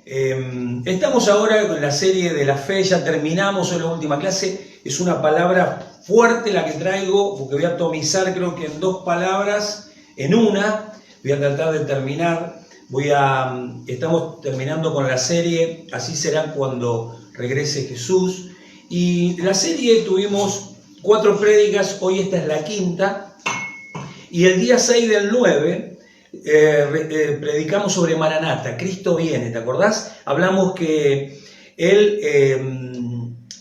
Estamos ahora con la serie de la fe, ya terminamos en la última clase. Es una palabra fuerte la que traigo, porque voy a atomizar creo que en dos palabras, en una. Voy a tratar de terminar. Estamos terminando con la serie, así será cuando regrese Jesús. Y la serie tuvimos 4 prédicas, hoy esta es la quinta. Y el día 6 del 9... predicamos sobre Maranata, Cristo viene, ¿te acordás? Hablamos que Él,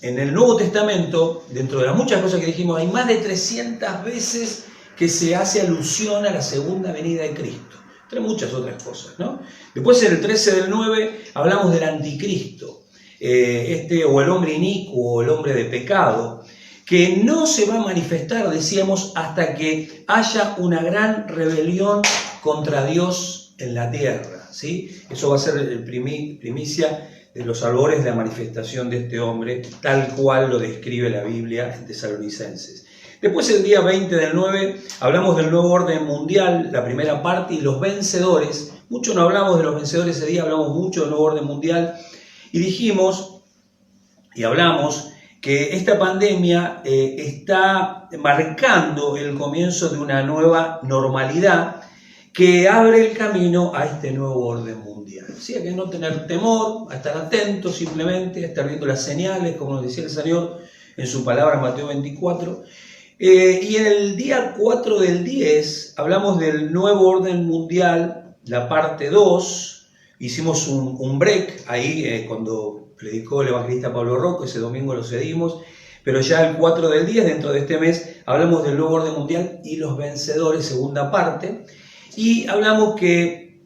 en el Nuevo Testamento, dentro de las muchas cosas que dijimos, hay más de 300 veces que se hace alusión a la segunda venida de Cristo, entre muchas otras cosas, ¿no? Después en el 13 del 9 hablamos del anticristo, o el hombre inicuo, o el hombre de pecado, que no se va a manifestar, decíamos, hasta que haya una gran rebelión contra Dios en la tierra, ¿sí? Eso va a ser el primicia de los albores de la manifestación de este hombre, tal cual lo describe la Biblia en Tesalonicenses. Después, el día 20 del 9, hablamos del nuevo orden mundial, la primera parte, y los vencedores. Mucho no hablamos de los vencedores ese día, hablamos mucho del nuevo orden mundial, y dijimos, y hablamos, que esta pandemia está marcando el comienzo de una nueva normalidad que abre el camino a este nuevo orden mundial. ¿Sí? Hay que no tener temor, a estar atentos simplemente, a estar viendo las señales, como nos decía el Señor en su palabra en Mateo 24. Y en el día 4 del 10 hablamos del nuevo orden mundial, la parte 2. Hicimos un break ahí cuando predicó el evangelista Pablo Rocco, ese domingo lo cedimos, pero ya el 4 del 10, dentro de este mes, hablamos del nuevo orden mundial y los vencedores, segunda parte, y hablamos que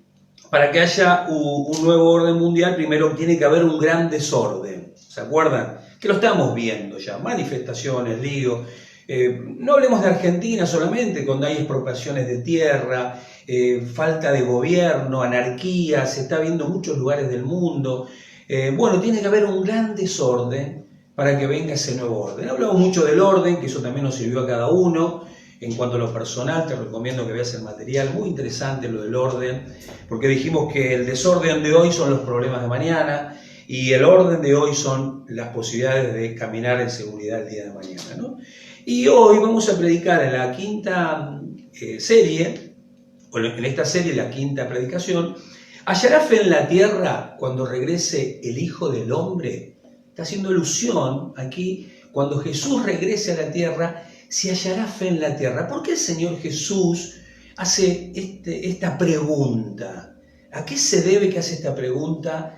para que haya un nuevo orden mundial, primero tiene que haber un gran desorden, ¿se acuerdan? Que lo estamos viendo ya, manifestaciones, líos. No hablemos de Argentina solamente, cuando hay expropiaciones de tierra, falta de gobierno, anarquía, se está viendo en muchos lugares del mundo. Bueno, tiene que haber un gran desorden para que venga ese nuevo orden. Hablamos mucho del orden, que eso también nos sirvió a cada uno. En cuanto a lo personal, te recomiendo que veas el material, muy interesante lo del orden, porque dijimos que el desorden de hoy son los problemas de mañana y el orden de hoy son las posibilidades de caminar en seguridad el día de mañana, ¿no? Y hoy vamos a predicar en la quinta serie, o en esta serie, la quinta predicación. ¿Hallará fe en la tierra cuando regrese el Hijo del Hombre? Está haciendo alusión aquí, cuando Jesús regrese a la tierra, si hallará fe en la tierra. ¿Por qué el Señor Jesús hace esta pregunta? ¿A qué se debe que hace esta pregunta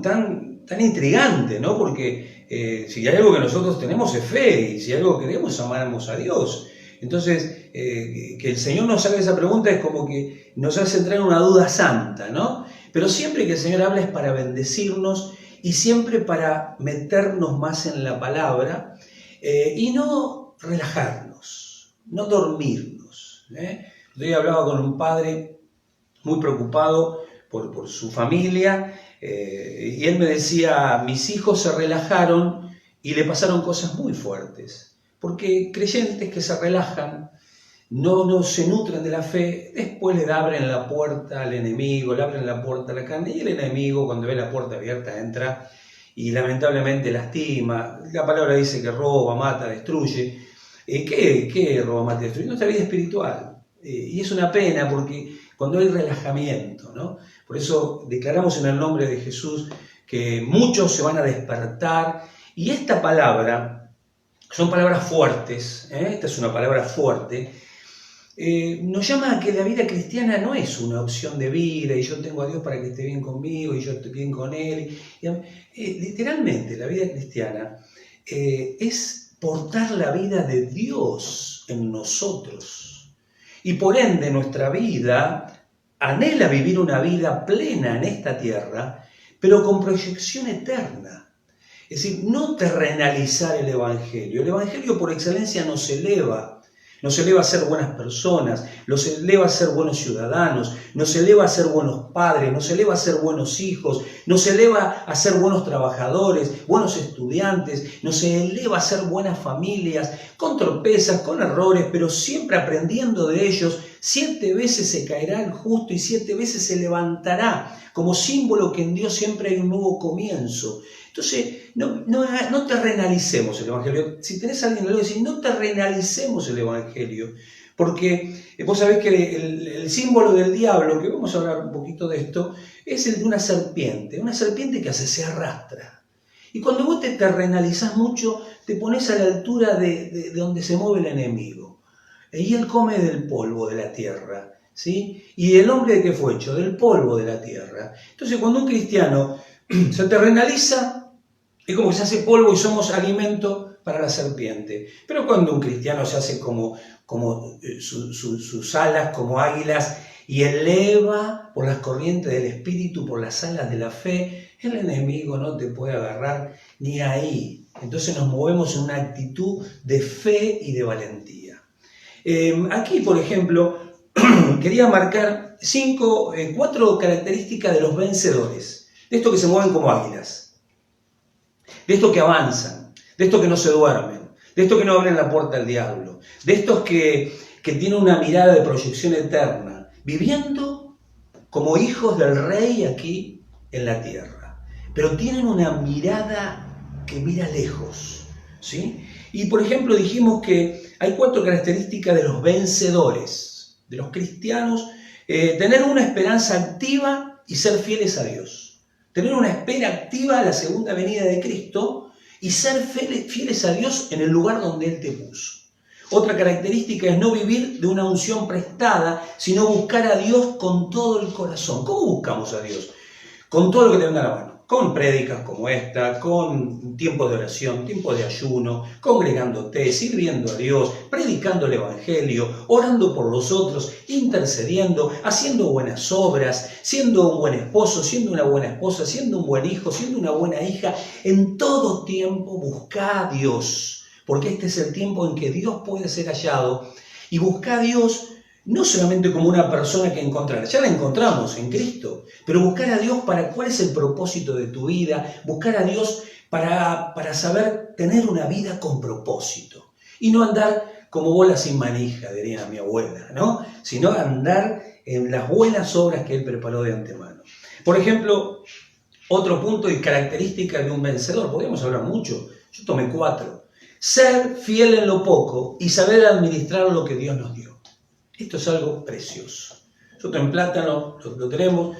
tan intrigante, ¿no? Porque si hay algo que nosotros tenemos es fe, y si hay algo que queremos, amamos a Dios. Entonces, que el Señor nos haga esa pregunta es como que nos hace entrar en una duda santa, ¿no? Pero siempre que el Señor habla es para bendecirnos y siempre para meternos más en la palabra y no relajarnos, no dormirnos. Yo hablaba con un padre muy preocupado por su familia y él me decía, mis hijos se relajaron y le pasaron cosas muy fuertes. Porque creyentes que se relajan, no se nutren de la fe, después le abren la puerta al enemigo, le abren la puerta a la carne, y el enemigo cuando ve la puerta abierta entra y lamentablemente lastima. La palabra dice que roba, mata, destruye. ¿Qué roba, mata, destruye? Nuestra vida espiritual. Y es una pena porque cuando hay relajamiento, ¿no? Por eso declaramos en el nombre de Jesús que muchos se van a despertar, y esta palabra... Son palabras fuertes, esta es una palabra fuerte, nos llama a que la vida cristiana no es una opción de vida y yo tengo a Dios para que esté bien conmigo y yo estoy bien con Él. Literalmente la vida cristiana es portar la vida de Dios en nosotros y por ende nuestra vida anhela vivir una vida plena en esta tierra, pero con proyección eterna. Es decir, no terrenalizar el Evangelio. El Evangelio por excelencia nos eleva a ser buenas personas, nos eleva a ser buenos ciudadanos, nos eleva a ser buenos padres, nos eleva a ser buenos hijos, nos eleva a ser buenos trabajadores, buenos estudiantes, nos eleva a ser buenas familias, con tropezas, con errores, pero siempre aprendiendo de ellos, 7 veces se caerá el justo y 7 veces se levantará, como símbolo que en Dios siempre hay un nuevo comienzo. Entonces, no terrenalicemos el Evangelio. Si tenés a alguien al lado, decís, no terrenalicemos el Evangelio. Porque vos sabés que el símbolo del diablo, que vamos a hablar un poquito de esto, es el de una serpiente que se arrastra. Y cuando vos te terrenalizás mucho, te pones a la altura de donde se mueve el enemigo. Y él come del polvo de la tierra, ¿sí? ¿Y el hombre de qué fue hecho? Del polvo de la tierra. Entonces, cuando un cristiano se terrenaliza, es como que se hace polvo y somos alimento para la serpiente. Pero cuando un cristiano se hace como sus alas como águilas y eleva por las corrientes del Espíritu, por las alas de la fe, el enemigo no te puede agarrar ni ahí. Entonces nos movemos en una actitud de fe y de valentía. Aquí, por ejemplo, quería marcar 4 características de los vencedores, de estos que se mueven como águilas, de estos que avanzan, de estos que no se duermen, de estos que no abren la puerta al diablo, de estos que tienen una mirada de proyección eterna, viviendo como hijos del Rey aquí en la tierra, pero tienen una mirada que mira lejos, ¿sí? Y por ejemplo dijimos que hay 4 características de los vencedores, de los cristianos: tener una esperanza activa y ser fieles a Dios, tener una espera activa a la segunda venida de Cristo y ser fieles a Dios en el lugar donde Él te puso. Otra característica es no vivir de una unción prestada, sino buscar a Dios con todo el corazón. ¿Cómo buscamos a Dios? Con todo lo que te venga a la mano. Con prédicas como esta, con tiempos de oración, tiempos de ayuno, congregándote, sirviendo a Dios, predicando el Evangelio, orando por los otros, intercediendo, haciendo buenas obras, siendo un buen esposo, siendo una buena esposa, siendo un buen hijo, siendo una buena hija. En todo tiempo busca a Dios, porque este es el tiempo en que Dios puede ser hallado, y busca a Dios no solamente como una persona que encontrar, ya la encontramos en Cristo, pero buscar a Dios para cuál es el propósito de tu vida, buscar a Dios para saber tener una vida con propósito y no andar como bola sin manija, diría mi abuela, ¿no? Sino andar en las buenas obras que Él preparó de antemano. Por ejemplo, otro punto y característica de un vencedor, podríamos hablar mucho, yo tomé 4. Ser fiel en lo poco y saber administrar lo que Dios nos dio. Esto es algo precioso. Nosotros en Plátano lo tenemos.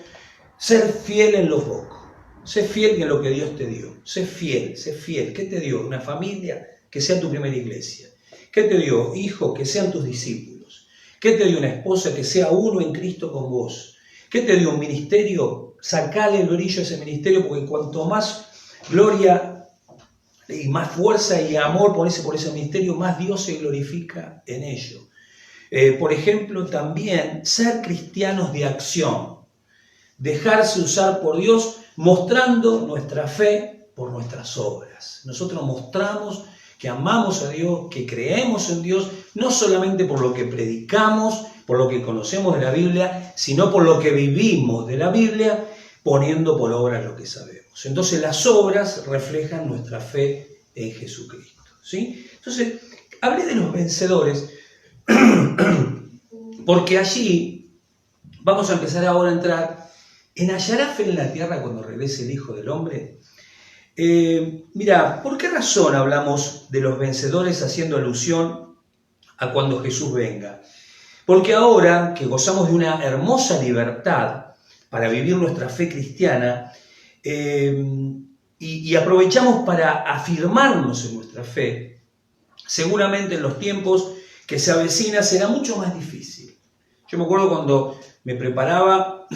Ser fiel en lo poco. Sé fiel en lo que Dios te dio. Sé fiel, sé fiel. ¿Qué te dio? Una familia, que sea tu primera iglesia. ¿Qué te dio? Hijo, que sean tus discípulos. ¿Qué te dio? Una esposa, que sea uno en Cristo con vos. ¿Qué te dio? Un ministerio. Sacale el brillo a ese ministerio, porque cuanto más gloria y más fuerza y amor pones por ese ministerio, más Dios se glorifica en ello. Por ejemplo, también ser cristianos de acción, dejarse usar por Dios, mostrando nuestra fe por nuestras obras. Nosotros mostramos que amamos a Dios, que creemos en Dios, no solamente por lo que predicamos, por lo que conocemos de la Biblia, sino por lo que vivimos de la Biblia, poniendo por obra lo que sabemos. Entonces las obras reflejan nuestra fe en Jesucristo, ¿sí? Entonces, hablé de los vencedores, porque allí vamos a empezar ahora a entrar en hallará fe en la tierra cuando regrese el Hijo del Hombre. Mira, ¿por qué razón hablamos de los vencedores haciendo alusión a cuando Jesús venga? Porque ahora que gozamos de una hermosa libertad para vivir nuestra fe cristiana y aprovechamos para afirmarnos en nuestra fe, seguramente en los tiempos que se avecina será mucho más difícil. Yo me acuerdo cuando me preparaba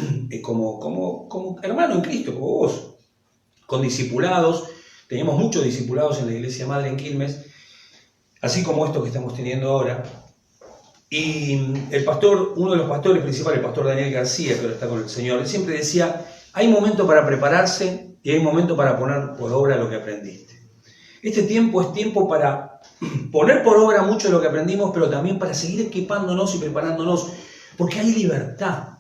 como hermano en Cristo, como vos, con discipulados. Teníamos muchos discipulados en la Iglesia Madre en Quilmes, así como estos que estamos teniendo ahora. Y el pastor, uno de los pastores principales, el pastor Daniel García, que ahora está con el Señor, él siempre decía, hay momento para prepararse y hay momento para poner por obra lo que aprendiste. Este tiempo es tiempo para poner por obra mucho de lo que aprendimos, pero también para seguir equipándonos y preparándonos, porque hay libertad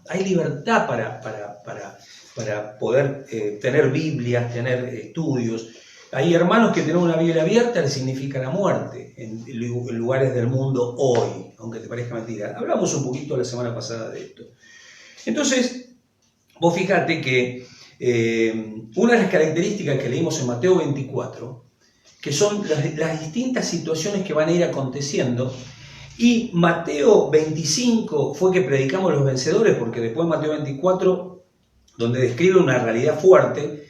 para poder tener Biblias, tener estudios. Hay hermanos que tener una Biblia abierta les significa la muerte en lugares del mundo hoy, aunque te parezca mentira. Hablamos un poquito la semana pasada de esto. Entonces, vos fíjate que una de las características que leímos en Mateo 24, que son las distintas situaciones que van a ir aconteciendo, y Mateo 25 fue que predicamos los vencedores, porque después Mateo 24, donde describe una realidad fuerte,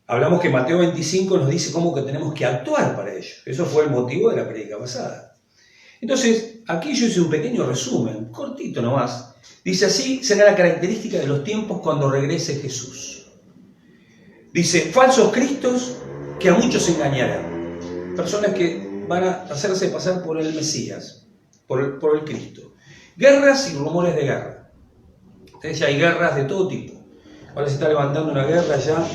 hablamos que Mateo 25 nos dice cómo que tenemos que actuar para ello. Eso fue el motivo de la predica pasada. Entonces, aquí yo hice un pequeño resumen, cortito nomás. Dice así, será la característica de los tiempos cuando regrese Jesús. Dice, falsos cristos que a muchos engañarán. Personas que van a hacerse pasar por el Mesías, por el Cristo. Guerras y rumores de guerra. Entonces ya hay guerras de todo tipo. Ahora se está levantando una guerra ya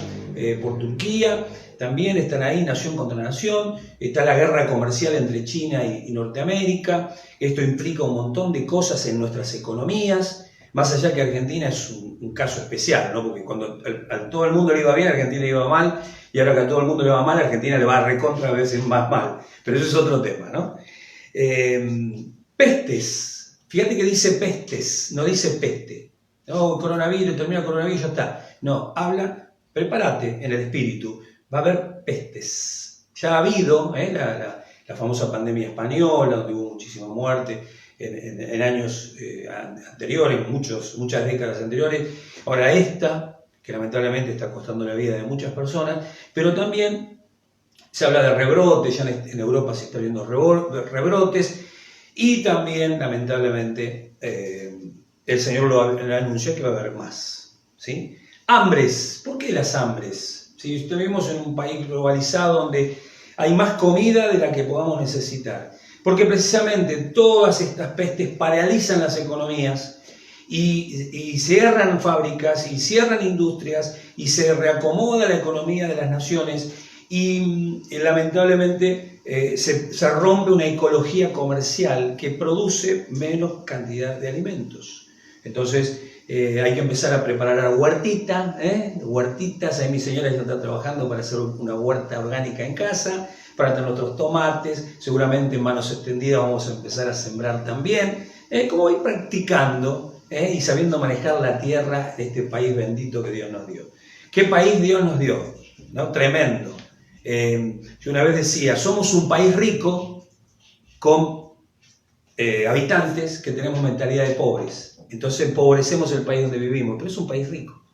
por Turquía. También están ahí nación contra nación. Está la guerra comercial entre China y Norteamérica. Esto implica un montón de cosas en nuestras economías. Más allá que Argentina es un caso especial, ¿no? Porque cuando a todo el mundo le iba bien, a Argentina le iba mal. Y ahora que a todo el mundo le va mal, a Argentina le va recontra a veces más mal. Pero eso es otro tema, ¿no? Pestes. Fíjate que dice pestes, no dice peste. No, coronavirus, termina el coronavirus, ya está. No, habla, prepárate en el espíritu. Va a haber pestes. Ya ha habido la famosa pandemia española, donde hubo muchísima muerte en años anteriores, muchas décadas anteriores. Ahora esta, que lamentablemente está costando la vida de muchas personas, pero también se habla de rebrotes, ya en Europa se está viendo rebrotes, y también, lamentablemente, el Señor lo anunció que va a haber más, ¿sí? Hambres. ¿Por qué las hambres? Si vivimos en un país globalizado donde hay más comida de la que podamos necesitar, porque precisamente todas estas pestes paralizan las economías y cierran fábricas y cierran industrias y se reacomoda la economía de las naciones y lamentablemente se rompe una ecología comercial que produce menos cantidad de alimentos. Entonces hay que empezar a preparar la huertita, huertitas. Ahí mi señora ya está trabajando para hacer una huerta orgánica en casa, para tener otros tomates. Seguramente en manos extendidas vamos a empezar a sembrar también, como ir practicando y sabiendo manejar la tierra de este país bendito que Dios nos dio. ¿Qué país Dios nos dio? ¿No? Tremendo. Yo una vez decía, somos un país rico con habitantes que tenemos mentalidad de pobres. Entonces empobrecemos el país donde vivimos, pero es un país rico.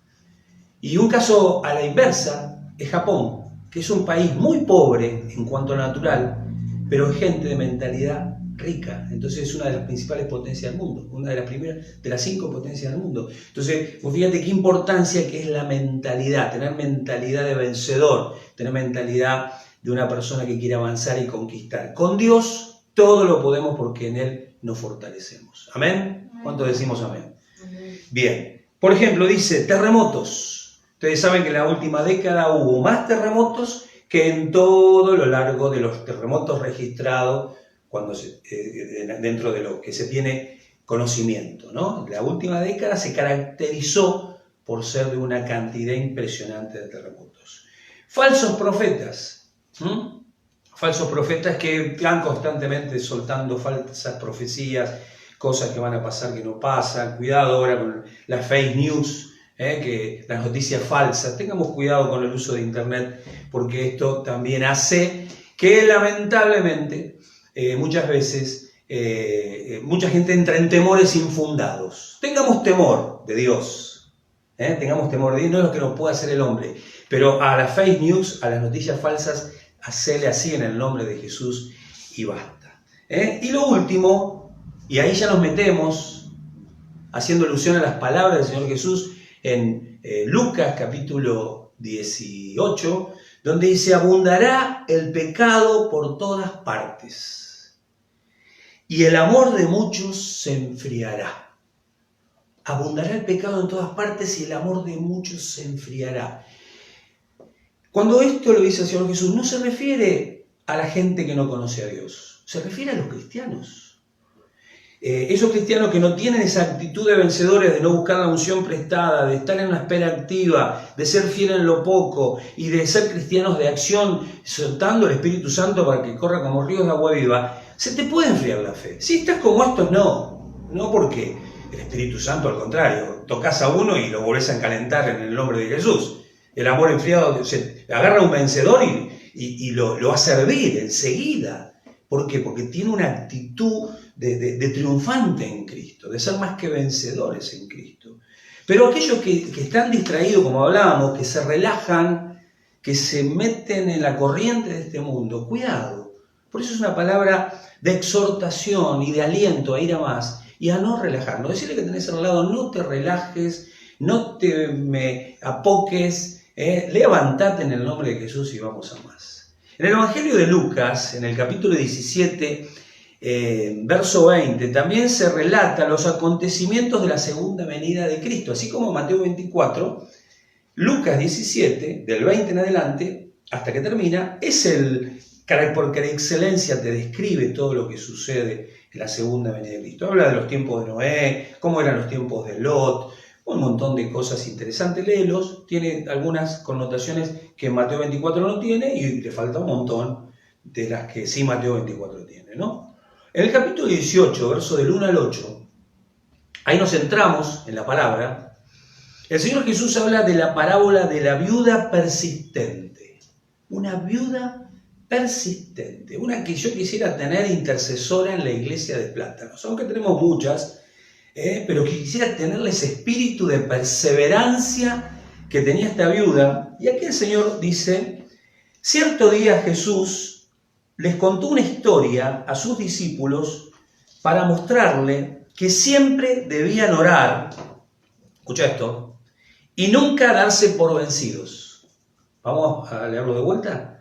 Y un caso a la inversa es Japón, que es un país muy pobre en cuanto a lo natural, pero es gente de mentalidad rica. Entonces es una de las principales potencias del mundo, una de las primeras, de las 5 potencias del mundo. Entonces, pues fíjate qué importancia que es la mentalidad, tener mentalidad de vencedor, tener mentalidad de una persona que quiere avanzar y conquistar. Con Dios todo lo podemos porque en Él nos fortalecemos. ¿Amén? ¿Cuánto decimos amén? Bien. Por ejemplo, dice terremotos. Ustedes saben que en la última década hubo más terremotos que en todo lo largo de los terremotos registrados dentro de lo que se tiene conocimiento, ¿no? La última década se caracterizó por ser de una cantidad impresionante de terremotos. Falsos profetas. Falsos profetas que van constantemente soltando falsas profecías, cosas que van a pasar que no pasan. Cuidado ahora con las fake news, que las noticias falsas. Tengamos cuidado con el uso de internet, porque esto también hace que lamentablemente muchas veces mucha gente entra en temores infundados. Tengamos temor de Dios, tengamos temor de Dios, no es lo que nos puede hacer el hombre, pero a las fake news, a las noticias falsas, hacele así en el nombre de Jesús y basta. Y lo último, y ahí ya nos metemos, haciendo alusión a las palabras del Señor Jesús en Lucas capítulo 18, donde dice, abundará el pecado por todas partes, y el amor de muchos se enfriará. Abundará el pecado en todas partes y el amor de muchos se enfriará. Cuando esto lo dice el Señor Jesús, no se refiere a la gente que no conoce a Dios, se refiere a los cristianos. esos cristianos que no tienen esa actitud de vencedores, de no buscar la unción prestada, de estar en una espera activa, de ser fiel en lo poco y de ser cristianos de acción, soltando el Espíritu Santo para que corra como ríos de agua viva, se te puede enfriar la fe. Si estás como estos, no porque el Espíritu Santo, al contrario, tocas a uno y lo volvés a encalentar en el nombre de Jesús. El amor enfriado se agarra a un vencedor y lo va a servir enseguida. ¿Por qué? Porque tiene una actitud de triunfante en Cristo, de ser más que vencedores en Cristo. Pero aquellos que están distraídos, como hablábamos, que se relajan, que se meten en la corriente de este mundo, cuidado. Por eso es una palabra de exhortación y de aliento a ir a más y a no relajarnos. Decirle que tenés al lado, no te relajes, no te me apoques, levántate en el nombre de Jesús y vamos a más. En el Evangelio de Lucas, en el capítulo 17, verso 20, también se relata los acontecimientos de la segunda venida de Cristo, así como Mateo 24, Lucas 17, del 20 en adelante, hasta que termina, es el por excelencia te describe todo lo que sucede en la segunda venida de Cristo. Habla de los tiempos de Noé, cómo eran los tiempos de Lot, un montón de cosas interesantes. Léelos, tiene algunas connotaciones que Mateo 24 no tiene y le falta un montón de las que sí Mateo 24 tiene, ¿no? En el capítulo 18, verso del 1 al 8, ahí nos centramos en la palabra. El Señor Jesús habla de la parábola de la viuda persistente. Una viuda persistente, una que yo quisiera tener intercesora en la iglesia de Plátanos, aunque tenemos muchas, pero que quisiera tenerle ese espíritu de perseverancia que tenía esta viuda. Y aquí el Señor dice, cierto día Jesús les contó una historia a sus discípulos para mostrarle que siempre debían orar, escucha esto, y nunca darse por vencidos. Vamos a leerlo de vuelta.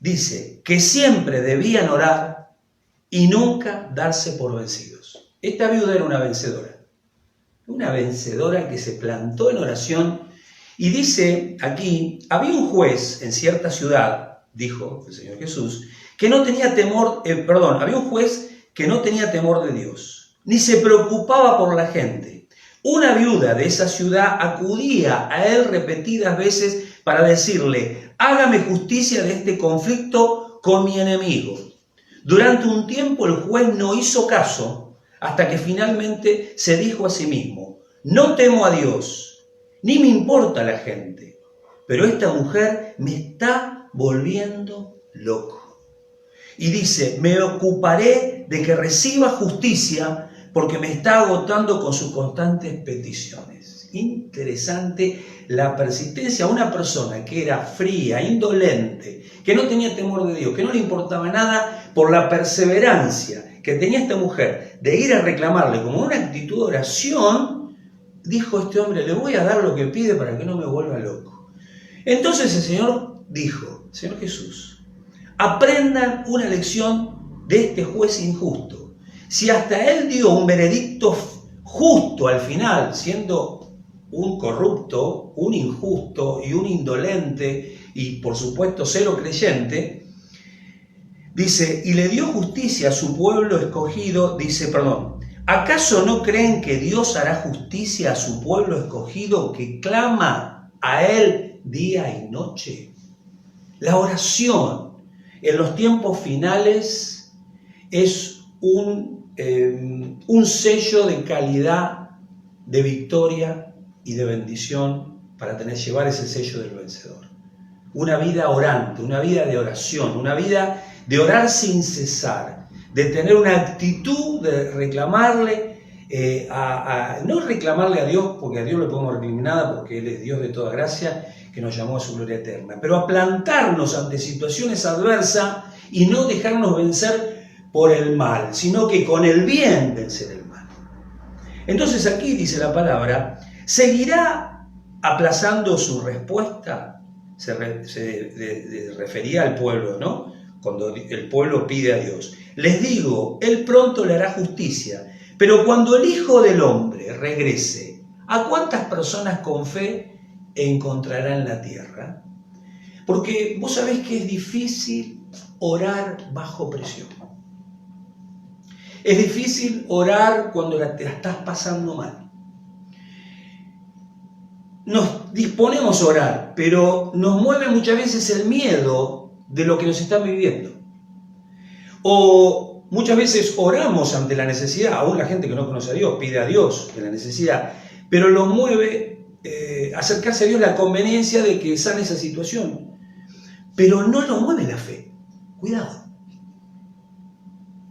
Dice que siempre debían orar y nunca darse por vencidos. Esta viuda era una vencedora que se plantó en oración y dice aquí, había un juez en cierta ciudad, dijo el Señor Jesús, que no tenía temor, había un juez que no tenía temor de Dios, ni se preocupaba por la gente. Una viuda de esa ciudad acudía a él repetidas veces para decirle, hágame justicia de este conflicto con mi enemigo. Durante un tiempo el juez no hizo caso hasta que finalmente se dijo a sí mismo, no temo a Dios, ni me importa la gente, pero esta mujer me está volviendo loco. Y dice, me ocuparé de que reciba justicia porque me está agotando con sus constantes peticiones. Interesante la persistencia a una persona que era fría, indolente, que no tenía temor de Dios, que no le importaba nada, por la perseverancia que tenía esta mujer de ir a reclamarle como una actitud de oración, dijo este hombre, le voy a dar lo que pide para que no me vuelva loco. Entonces el Señor dijo, Señor Jesús, aprendan una lección de este juez injusto. Si hasta él dio un veredicto justo al final, siendo un corrupto, un injusto y un indolente y por supuesto cero creyente, dice, y le dio justicia a su pueblo escogido, dice, ¿acaso no creen que Dios hará justicia a su pueblo escogido que clama a Él día y noche? La oración en los tiempos finales es un sello de calidad, de victoria y de bendición para llevar ese sello del vencedor. Una vida orante, una vida de oración, una vida de orar sin cesar, de tener una actitud de reclamarle, no reclamarle a Dios, porque a Dios no le podemos reclamar nada, porque Él es Dios de toda gracia, que nos llamó a su gloria eterna, pero a plantarnos ante situaciones adversas y no dejarnos vencer por el mal, sino que con el bien vencer el mal. Entonces aquí dice la palabra, ¿seguirá aplazando su respuesta? Se refería al pueblo, ¿no? Cuando el pueblo pide a Dios. Les digo, Él pronto le hará justicia, pero cuando el Hijo del Hombre regrese, ¿a cuántas personas con fe encontrará en la tierra? Porque vos sabés que es difícil orar bajo presión. Es difícil orar cuando te la estás pasando mal. Nos disponemos a orar, pero nos mueve muchas veces el miedo de lo que nos está viviendo. O muchas veces oramos ante la necesidad, aún la gente que no conoce a Dios pide a Dios en la necesidad, pero lo mueve acercarse a Dios la conveniencia de que sane esa situación. Pero no lo mueve la fe. Cuidado.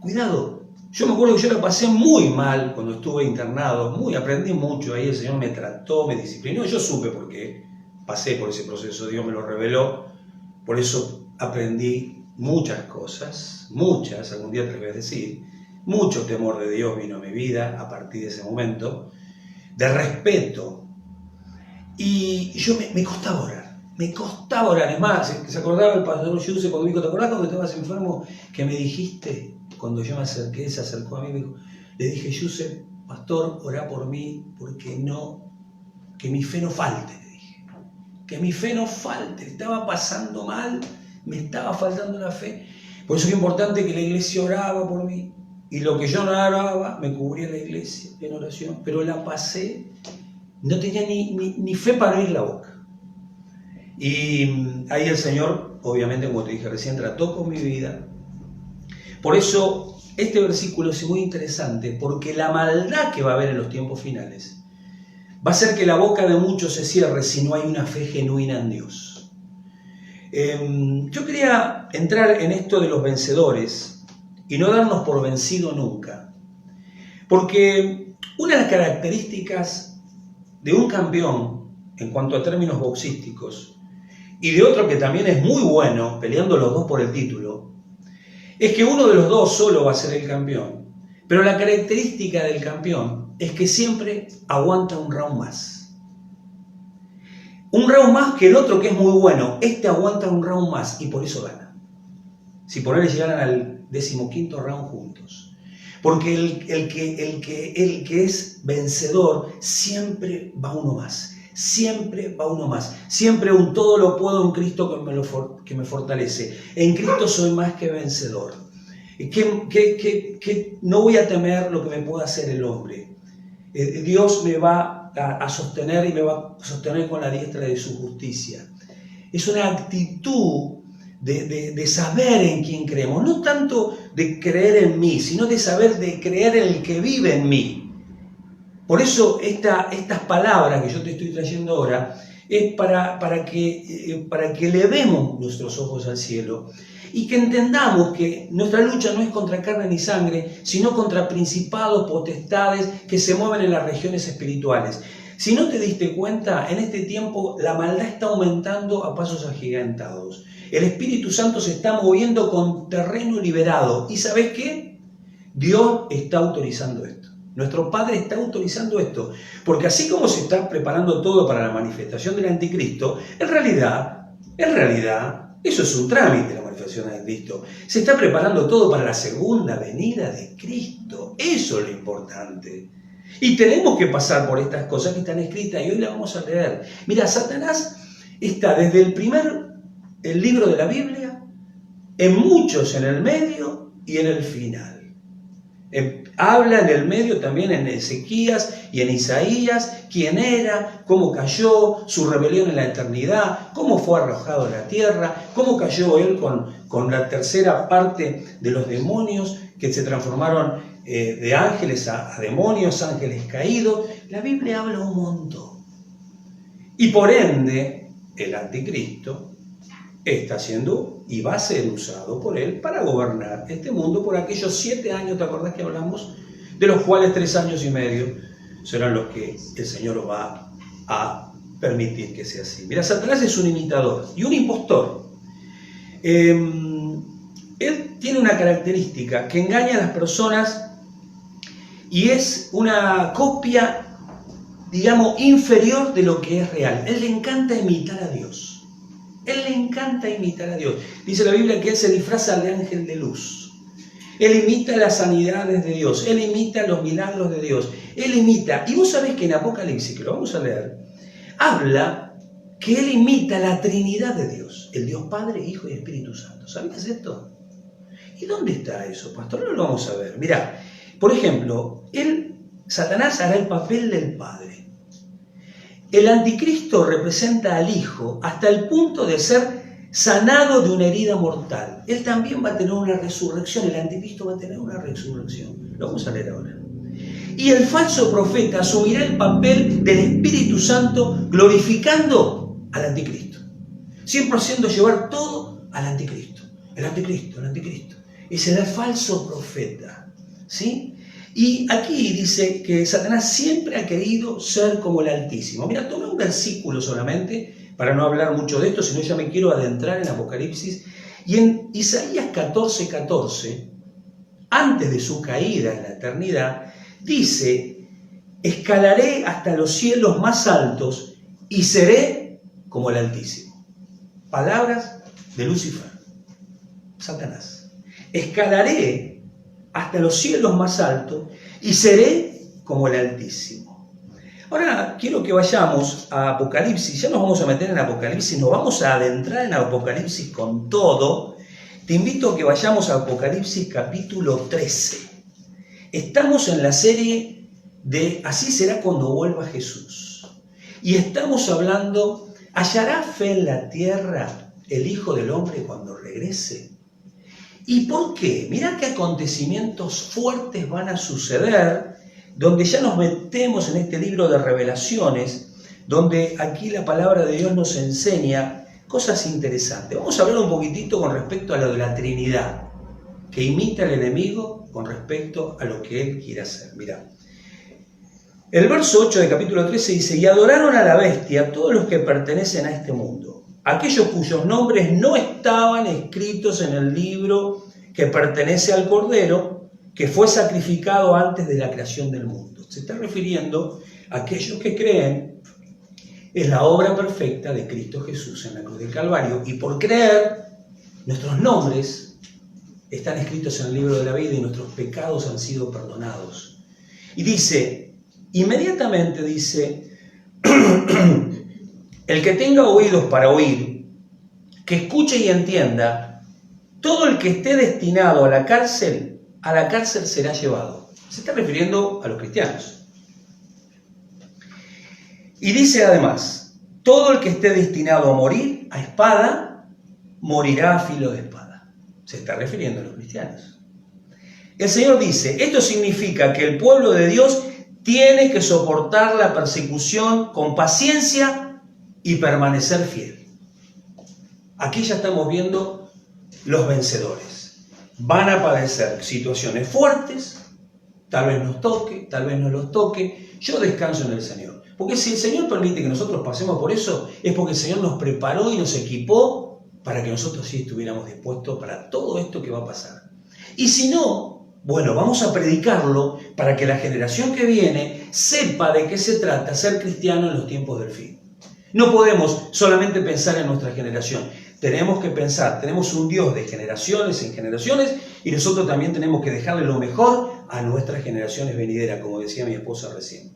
Cuidado. Yo me acuerdo que yo la pasé muy mal cuando estuve internado, aprendí mucho ahí, el Señor me trató, me disciplinó, yo supe por qué pasé por ese proceso, Dios me lo reveló, por eso aprendí muchas cosas, muchas, algún día te lo voy a decir, mucho temor de Dios vino a mi vida a partir de ese momento, de respeto, y yo me costaba orar, es más, se acordaba el pastor Yuse cuando me dijo, ¿te acordás cuando estabas enfermo que me dijiste? Cuando yo me acerqué, se acercó a mí, me dijo, le dije, Yuse, pastor, orá por mí, porque que mi fe no falte, le dije. Que mi fe no falte, estaba pasando mal, me estaba faltando la fe. Por eso es importante que la iglesia oraba por mí. Y lo que yo no oraba, me cubría la iglesia en oración, pero la pasé, no tenía ni fe para abrir la boca. Y ahí el Señor, obviamente, como te dije recién, trató con mi vida. Por eso, este versículo es muy interesante, porque la maldad que va a haber en los tiempos finales va a hacer que la boca de muchos se cierre si no hay una fe genuina en Dios. Yo quería entrar en esto de los vencedores y no darnos por vencido nunca. Porque una de las características de un campeón en cuanto a términos boxísticos y de otro que también es muy bueno, peleando los dos por el título, es que uno de los dos solo va a ser el campeón, pero la característica del campeón es que siempre aguanta un round más. Un round más que el otro que es muy bueno, este aguanta un round más y por eso gana. Si por él llegaran al 15º round juntos. Porque el que es vencedor siempre va uno más. Siempre va uno más. Siempre un todo lo puedo en Cristo que me fortalece. En Cristo soy más que vencedor. Que no voy a temer lo que me pueda hacer el hombre. Dios me va a sostener y me va a sostener con la diestra de su justicia. Es una actitud de saber en quién creemos. No tanto de creer en mí, sino de saber de creer en el que vive en mí. Por eso estas palabras que yo te estoy trayendo ahora es para que elevemos nuestros ojos al cielo y que entendamos que nuestra lucha no es contra carne ni sangre, sino contra principados, potestades que se mueven en las regiones espirituales. Si no te diste cuenta, en este tiempo la maldad está aumentando a pasos agigantados. El Espíritu Santo se está moviendo con terreno liberado. ¿Y sabes qué? Dios está autorizando esto. Nuestro Padre está autorizando esto, porque así como se está preparando todo para la manifestación del anticristo, en realidad, eso es un trámite, la manifestación del anticristo. Se está preparando todo para la segunda venida de Cristo. Eso es lo importante. Y tenemos que pasar por estas cosas que están escritas y hoy las vamos a leer. Mira, Satanás está desde el libro de la Biblia, en muchos en el medio y en el final. Habla en el medio también en Ezequías y en Isaías, quién era, cómo cayó, su rebelión en la eternidad, cómo fue arrojado a la tierra, cómo cayó él con la tercera parte de los demonios que se transformaron de ángeles a demonios, ángeles caídos. La Biblia habla un montón. Y por ende, el anticristo está siendo y va a ser usado por él para gobernar este mundo por aquellos 7 años, ¿te acordás que hablamos? De los cuales 3 años y medio serán los que el Señor va a permitir que sea así. Mira, Satanás es un imitador y un impostor. Él tiene una característica que engaña a las personas y es una copia, digamos, inferior de lo que es real. Él le encanta imitar a Dios. Él le encanta imitar a Dios. Dice la Biblia que él se disfraza de ángel de luz. Él imita las sanidades de Dios. Él imita los milagros de Dios. Él imita. Y vos sabés que en Apocalipsis, que lo vamos a leer, habla que él imita la Trinidad de Dios. El Dios Padre, Hijo y Espíritu Santo. ¿Sabías esto? ¿Y dónde está eso, pastor? No lo vamos a ver. Mirá, Por ejemplo, Satanás hará el papel del padre. El anticristo representa al hijo hasta el punto de ser sanado de una herida mortal. Él también va a tener una resurrección, el anticristo va a tener una resurrección. Lo vamos a leer ahora. Y el falso profeta asumirá el papel del Espíritu Santo glorificando al anticristo. Siempre haciendo llevar todo al anticristo. El anticristo, el anticristo. Y será el falso profeta. ¿Sí? Y aquí dice que Satanás siempre ha querido ser como el Altísimo. Mira, tomé un versículo solamente para no hablar mucho de esto, sino ya me quiero adentrar en Apocalipsis. Y en Isaías 14:14, antes de su caída en la eternidad, dice: escalaré hasta los cielos más altos y seré como el Altísimo. Palabras de Lucifer, Satanás. Escalaré hasta los cielos más altos y seré como el Altísimo. Ahora quiero que vayamos a Apocalipsis. Ya nos vamos a meter en Apocalipsis, nos vamos a adentrar en Apocalipsis con todo. Te invito a que vayamos a Apocalipsis capítulo 13. Estamos en la serie de Así será cuando vuelva Jesús. Y estamos hablando, ¿hallará fe en la tierra el Hijo del Hombre cuando regrese? ¿Y por qué? Mirá qué acontecimientos fuertes van a suceder, donde ya nos metemos en este libro de Revelaciones, donde aquí la palabra de Dios nos enseña cosas interesantes. Vamos a hablar un poquitito con respecto a lo de la Trinidad, que imita al enemigo con respecto a lo que él quiere hacer. Mirá. El verso 8 del capítulo 13 dice: y adoraron a la bestia todos los que pertenecen a este mundo, aquellos cuyos nombres no estaban escritos en el libro que pertenece al Cordero, que fue sacrificado antes de la creación del mundo. Se está refiriendo a aquellos que creen en la obra perfecta de Cristo Jesús en la cruz del Calvario, y por creer, nuestros nombres están escritos en el libro de la vida y nuestros pecados han sido perdonados. Y dice, inmediatamente dice, el que tenga oídos para oír, que escuche y entienda, todo el que esté destinado a la cárcel será llevado. Se está refiriendo a los cristianos. Y dice además, todo el que esté destinado a morir a espada, morirá a filo de espada. Se está refiriendo a los cristianos. El Señor dice, esto significa que el pueblo de Dios tiene que soportar la persecución con paciencia y permanecer fiel. Aquí ya estamos viendo los vencedores. Van a padecer situaciones fuertes, tal vez nos toque, tal vez no los toque. Yo descanso en el Señor. Porque si el Señor permite que nosotros pasemos por eso, es porque el Señor nos preparó y nos equipó para que nosotros sí estuviéramos dispuestos para todo esto que va a pasar. Y si no, bueno, vamos a predicarlo para que la generación que viene sepa de qué se trata ser cristiano en los tiempos del fin. No podemos solamente pensar en nuestra generación. Tenemos que pensar, tenemos un Dios de generaciones en generaciones y nosotros también tenemos que dejarle lo mejor a nuestras generaciones venideras, como decía mi esposa recién.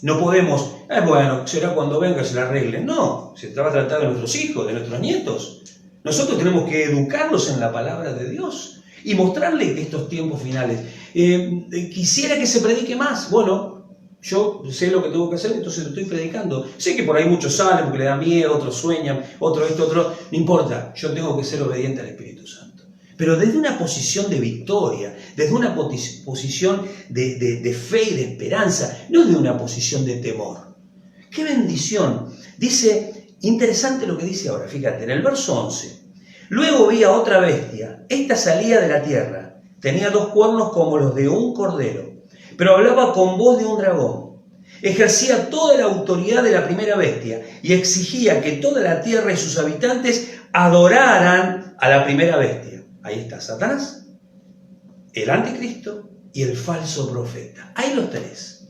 No podemos, bueno, será cuando venga, se la arreglen. No, se va a tratar de nuestros hijos, de nuestros nietos. Nosotros tenemos que educarlos en la palabra de Dios y mostrarles estos tiempos finales. Quisiera que se predique más. Bueno, yo sé lo que tengo que hacer, entonces lo estoy predicando. Sé que por ahí muchos salen porque le da miedo, otros sueñan, otro esto, otro. No importa, yo tengo que ser obediente al Espíritu Santo. Pero desde una posición de victoria, desde una posición de fe y de esperanza, no de una posición de temor. ¡Qué bendición! Dice, interesante lo que dice ahora, fíjate, en el verso 11. Luego vi a otra bestia, esta salía de la tierra, tenía 2 cuernos como los de un cordero, pero hablaba con voz de un dragón. Ejercía toda la autoridad de la primera bestia y exigía que toda la tierra y sus habitantes adoraran a la primera bestia. Ahí está Satanás, el anticristo y el falso profeta. Ahí los tenés.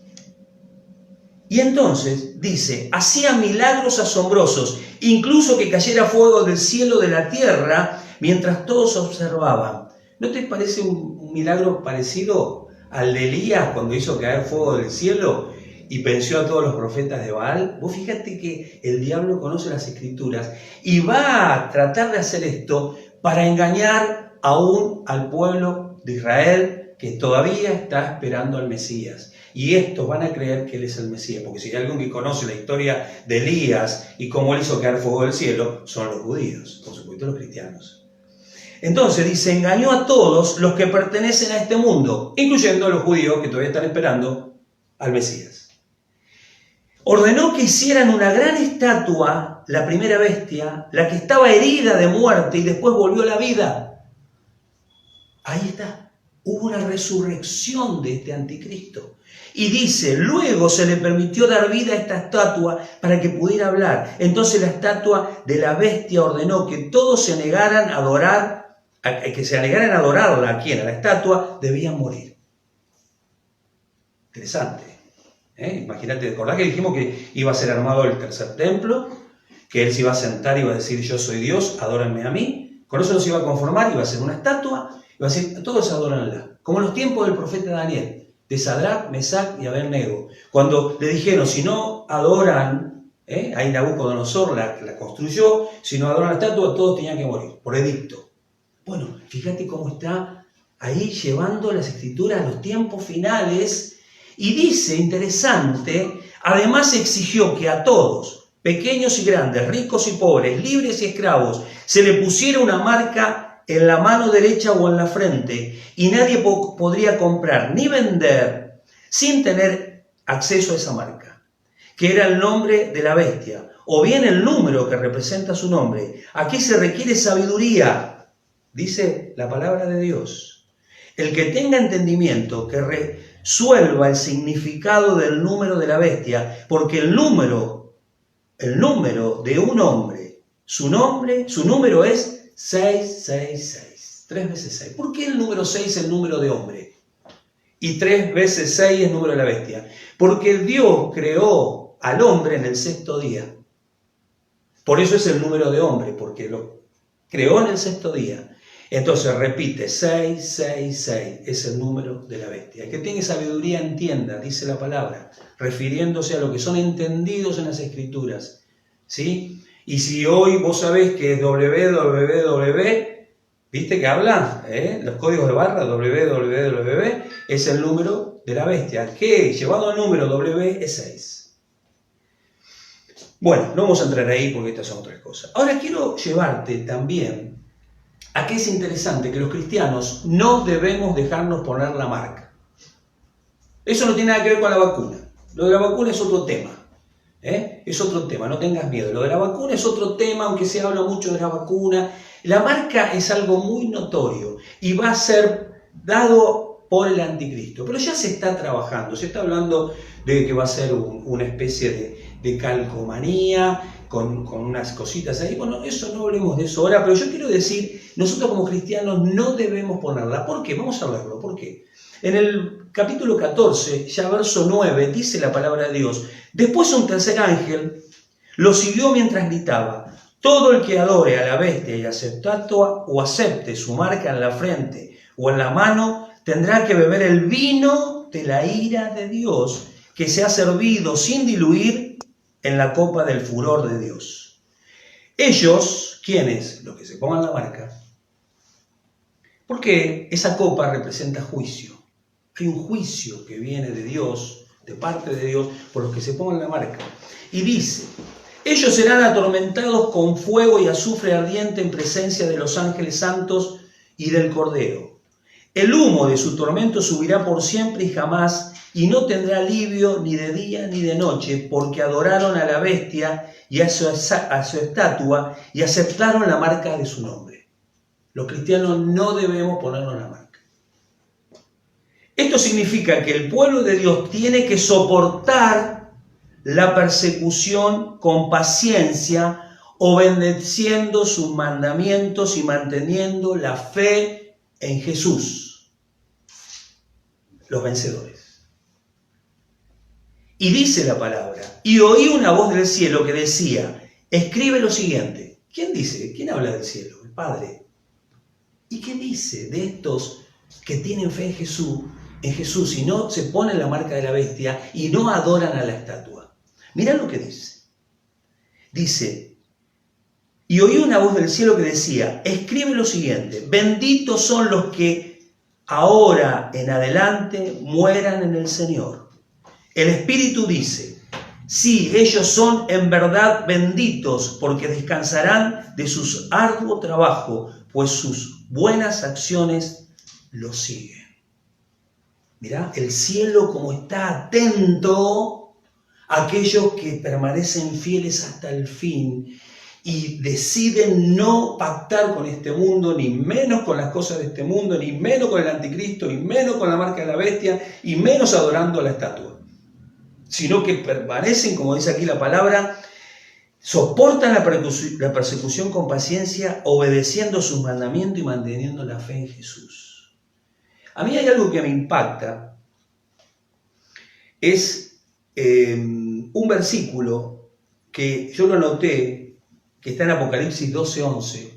Y entonces dice, hacía milagros asombrosos, incluso que cayera fuego del cielo de la tierra mientras todos observaban. ¿No te parece un milagro parecido al de Elías cuando hizo caer fuego del cielo y venció a todos los profetas de Baal? Vos fíjate que el diablo conoce las escrituras y va a tratar de hacer esto para engañar aún al pueblo de Israel, que todavía está esperando al Mesías. Y estos van a creer que Él es el Mesías, porque si hay alguien que conoce la historia de Elías y cómo Él hizo caer fuego del cielo, son los judíos, por supuesto los cristianos. Entonces dice, engañó a todos los que pertenecen a este mundo, incluyendo a los judíos que todavía están esperando al Mesías. Ordenó que hicieran una gran estatua, la primera bestia, la que estaba herida de muerte y después volvió a la vida. Ahí está. Hubo una resurrección de este anticristo. Y dice, luego se le permitió dar vida a esta estatua para que pudiera hablar. Entonces la estatua de la bestia ordenó que todos se negaran a adorar, que se negaran a adorarla, ¿a quién? A la estatua, debían morir. Interesante. Imagínate, ¿recordás que dijimos que iba a ser armado el tercer templo? Que él se iba a sentar y iba a decir, yo soy Dios, adórenme a mí. Con eso no se iba a conformar, iba a ser una estatua, iba a decir, todos adóranla. Como en los tiempos del profeta Daniel, de Sadrach, Mesach y Abednego. Cuando le dijeron, si no adoran, ahí Nabucodonosor la construyó, si no adoran la estatua, todos tenían que morir, por edicto. Bueno, fíjate cómo está ahí llevando las escrituras a los tiempos finales. Y dice, interesante, además exigió que a todos, pequeños y grandes, ricos y pobres, libres y esclavos, se le pusiera una marca en la mano derecha o en la frente, y nadie podría comprar ni vender sin tener acceso a esa marca, que era el nombre de la bestia, o bien el número que representa su nombre. Aquí se requiere sabiduría, dice la palabra de Dios. El que tenga entendimiento, que resuelva el significado del número de la bestia, porque el número de un hombre, su número es 666, 3 veces 6. ¿Por qué el número 6 es el número de hombre? Y 3 veces 6 es el número de la bestia. Porque Dios creó al hombre en el sexto día. Por eso es el número de hombre, porque lo creó en el sexto día. Entonces repite, 666 es el número de la bestia. El que tiene sabiduría entienda, dice la palabra, refiriéndose a lo que son entendidos en las Escrituras. ¿Sí? Y si hoy vos sabés que es www, ¿viste que habla? Los códigos de barra, www, es el número de la bestia, que llevado al número W es 6. Bueno, no vamos a entrar ahí porque estas son otras cosas. Ahora quiero llevarte también a que es interesante que los cristianos no debemos dejarnos poner la marca. Eso no tiene nada que ver con la vacuna. Lo de la vacuna es otro tema. Es otro tema, no tengas miedo. Lo de la vacuna es otro tema, aunque se habla mucho de la vacuna. La marca es algo muy notorio y va a ser dado por el anticristo. Pero ya se está trabajando, se está hablando de que va a ser una especie de calcomanía, con unas cositas ahí. Bueno, eso no hablemos de eso ahora, pero yo quiero decir, nosotros como cristianos no debemos ponerla. ¿Por qué? Vamos a verlo. ¿Por qué? En el capítulo 14, ya verso 9, dice la palabra de Dios, después un tercer ángel lo siguió mientras gritaba, todo el que adore a la bestia y a su estatua o acepte su marca en la frente o en la mano, tendrá que beber el vino de la ira de Dios, que se ha servido sin diluir en la copa del furor de Dios. Ellos, ¿quiénes? Los que se pongan la marca. Porque esa copa representa juicio. Hay un juicio que viene de Dios, de parte de Dios, por los que se pongan la marca. Y dice, ellos serán atormentados con fuego y azufre ardiente en presencia de los ángeles santos y del Cordero. El humo de su tormento subirá por siempre y jamás, y no tendrá alivio ni de día ni de noche, porque adoraron a la bestia y a su estatua y aceptaron la marca de su nombre. Los cristianos no debemos ponernos la marca. Esto significa que el pueblo de Dios tiene que soportar la persecución con paciencia, obedeciendo sus mandamientos y manteniendo la fe en Jesús. Los vencedores. Y dice la palabra, y oí una voz del cielo que decía, escribe lo siguiente. ¿Quién dice? ¿Quién habla del cielo? El Padre. ¿Y qué dice de estos que tienen fe en Jesús y no se ponen la marca de la bestia y no adoran a la estatua? Mirá lo que dice. Dice, y oí una voz del cielo que decía, escribe lo siguiente, benditos son los que ahora en adelante mueran en el Señor. El Espíritu dice, sí, ellos son en verdad benditos porque descansarán de su arduo trabajo, pues sus buenas acciones los siguen. Mirá, el cielo como está atento a aquellos que permanecen fieles hasta el fin y deciden no pactar con este mundo, ni menos con las cosas de este mundo, ni menos con el anticristo, ni menos con la marca de la bestia, y menos adorando a la estatua. Sino que permanecen, como dice aquí la palabra, soportan la persecución con paciencia, obedeciendo sus mandamientos y manteniendo la fe en Jesús. A mí hay algo que me impacta, es un versículo que yo lo noté, que está en Apocalipsis 12:11.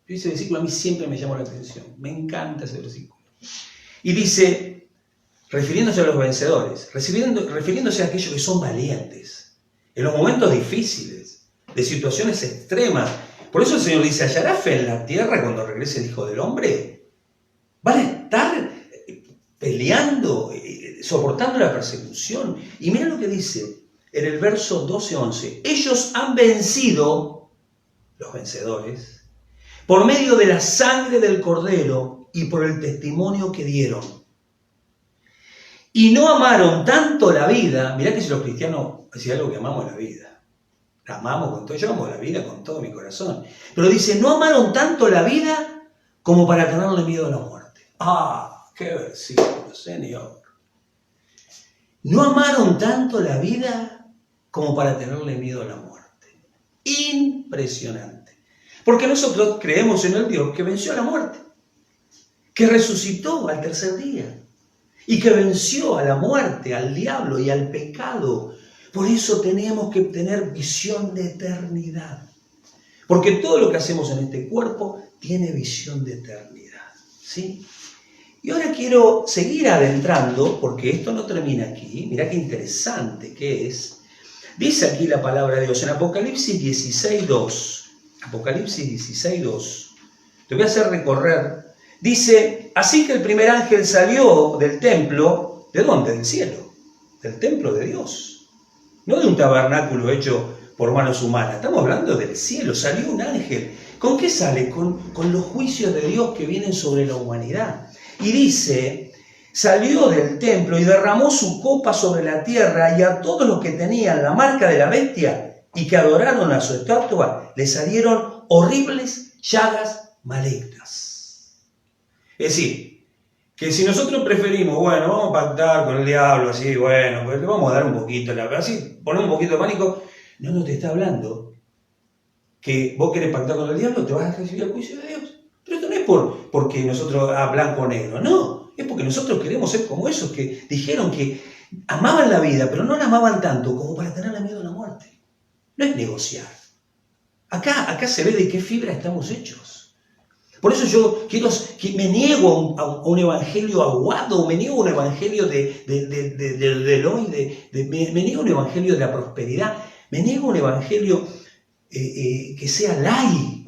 Ese versículo a mí siempre me llamó la atención, me encanta ese versículo. Y dice, refiriéndose a los vencedores, refiriéndose a aquellos que son valientes, en los momentos difíciles, de situaciones extremas. Por eso el Señor dice, ¿hallará fe en la tierra cuando regrese el Hijo del Hombre? Van a estar peleando, soportando la persecución. Y mira lo que dice en el verso 12:11. Ellos han vencido, los vencedores, por medio de la sangre del Cordero y por el testimonio que dieron. Y no amaron tanto la vida. Mirá que si los cristianos decían algo que amamos la vida. La amamos con todo, yo amo la vida con todo mi corazón. Pero dice, no amaron tanto la vida como para tenerle miedo a la muerte. ¡Ah! ¡Qué versículo, Señor! No amaron tanto la vida como para tenerle miedo a la muerte. Impresionante. Porque nosotros creemos en el Dios que venció a la muerte, que resucitó al tercer día y que venció a la muerte, al diablo y al pecado. Por eso tenemos que tener visión de eternidad. Porque todo lo que hacemos en este cuerpo tiene visión de eternidad. ¿Sí? Y ahora quiero seguir adentrando, porque esto no termina aquí. Mirá qué interesante que es. Dice aquí la palabra de Dios en Apocalipsis 16:2. Apocalipsis 16:2. Te voy a hacer recorrer. Dice, así que el primer ángel salió del templo. ¿De dónde? Del cielo. Del templo de Dios. No de un tabernáculo hecho por manos humanas. Estamos hablando del cielo. Salió un ángel. ¿Con qué sale? Con los juicios de Dios que vienen sobre la humanidad. Y dice, salió del templo y derramó su copa sobre la tierra, y a todos los que tenían la marca de la bestia y que adoraron a su estatua, les salieron horribles llagas malignas. Es decir, que si nosotros preferimos, bueno, vamos a pactar con el diablo, así, bueno, pues le vamos a dar un poquito, así, poner un poquito de pánico, no te está hablando que vos querés pactar con el diablo, te vas a recibir el juicio de Dios. Pero esto no es porque nosotros blanco o negro, no. Es porque nosotros queremos ser como esos que dijeron que amaban la vida, pero no la amaban tanto como para tenerle miedo a la muerte. No es negociar. Acá se ve de qué fibra estamos hechos. Por eso yo me niego a un evangelio aguado, me niego a un evangelio del hoy, me niego a un evangelio de la prosperidad, me niego a un evangelio que sea light.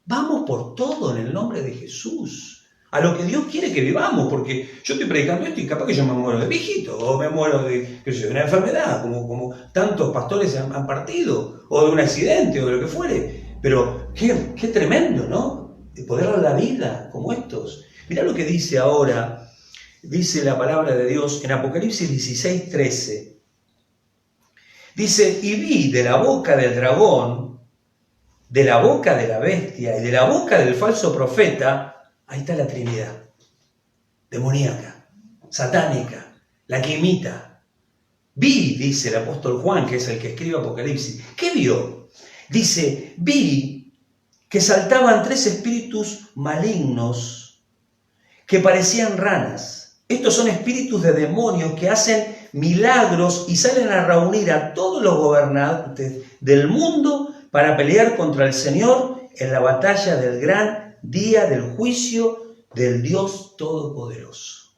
Vamos por todo en el nombre de Jesús, a lo que Dios quiere que vivamos, porque yo estoy predicando esto y capaz que yo me muero de viejito, o me muero de una enfermedad, como tantos pastores han partido, o de un accidente, o de lo que fuere. Pero qué tremendo, ¿no? De poder dar la vida como estos. Mirá lo que dice ahora, dice la palabra de Dios en Apocalipsis 16:13. Dice, y vi de la boca del dragón, de la boca de la bestia y de la boca del falso profeta, ahí está la Trinidad, demoníaca, satánica, la que imita. Vi, dice el apóstol Juan, que es el que escribe Apocalipsis. ¿Qué vio? Dice, vi que saltaban 3 espíritus malignos que parecían ranas. Estos son espíritus de demonios que hacen milagros y salen a reunir a todos los gobernantes del mundo para pelear contra el Señor en la batalla del gran día del juicio del Dios Todopoderoso.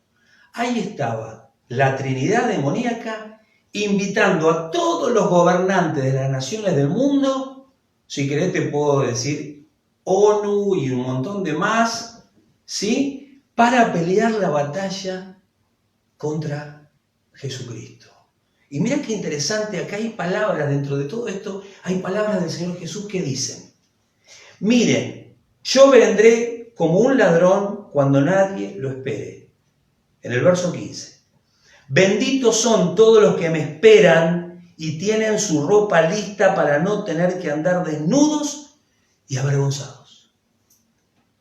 Ahí estaba la Trinidad demoníaca invitando a todos los gobernantes de las naciones del mundo, si querés te puedo decir ONU y un montón de más, ¿sí? para pelear la batalla contra Jesucristo. Y mira qué interesante, acá hay palabras dentro de todo esto, hay palabras del Señor Jesús que dicen: miren, yo vendré como un ladrón cuando nadie lo espere. En el verso 15. Benditos son todos los que me esperan y tienen su ropa lista para no tener que andar desnudos y avergonzados.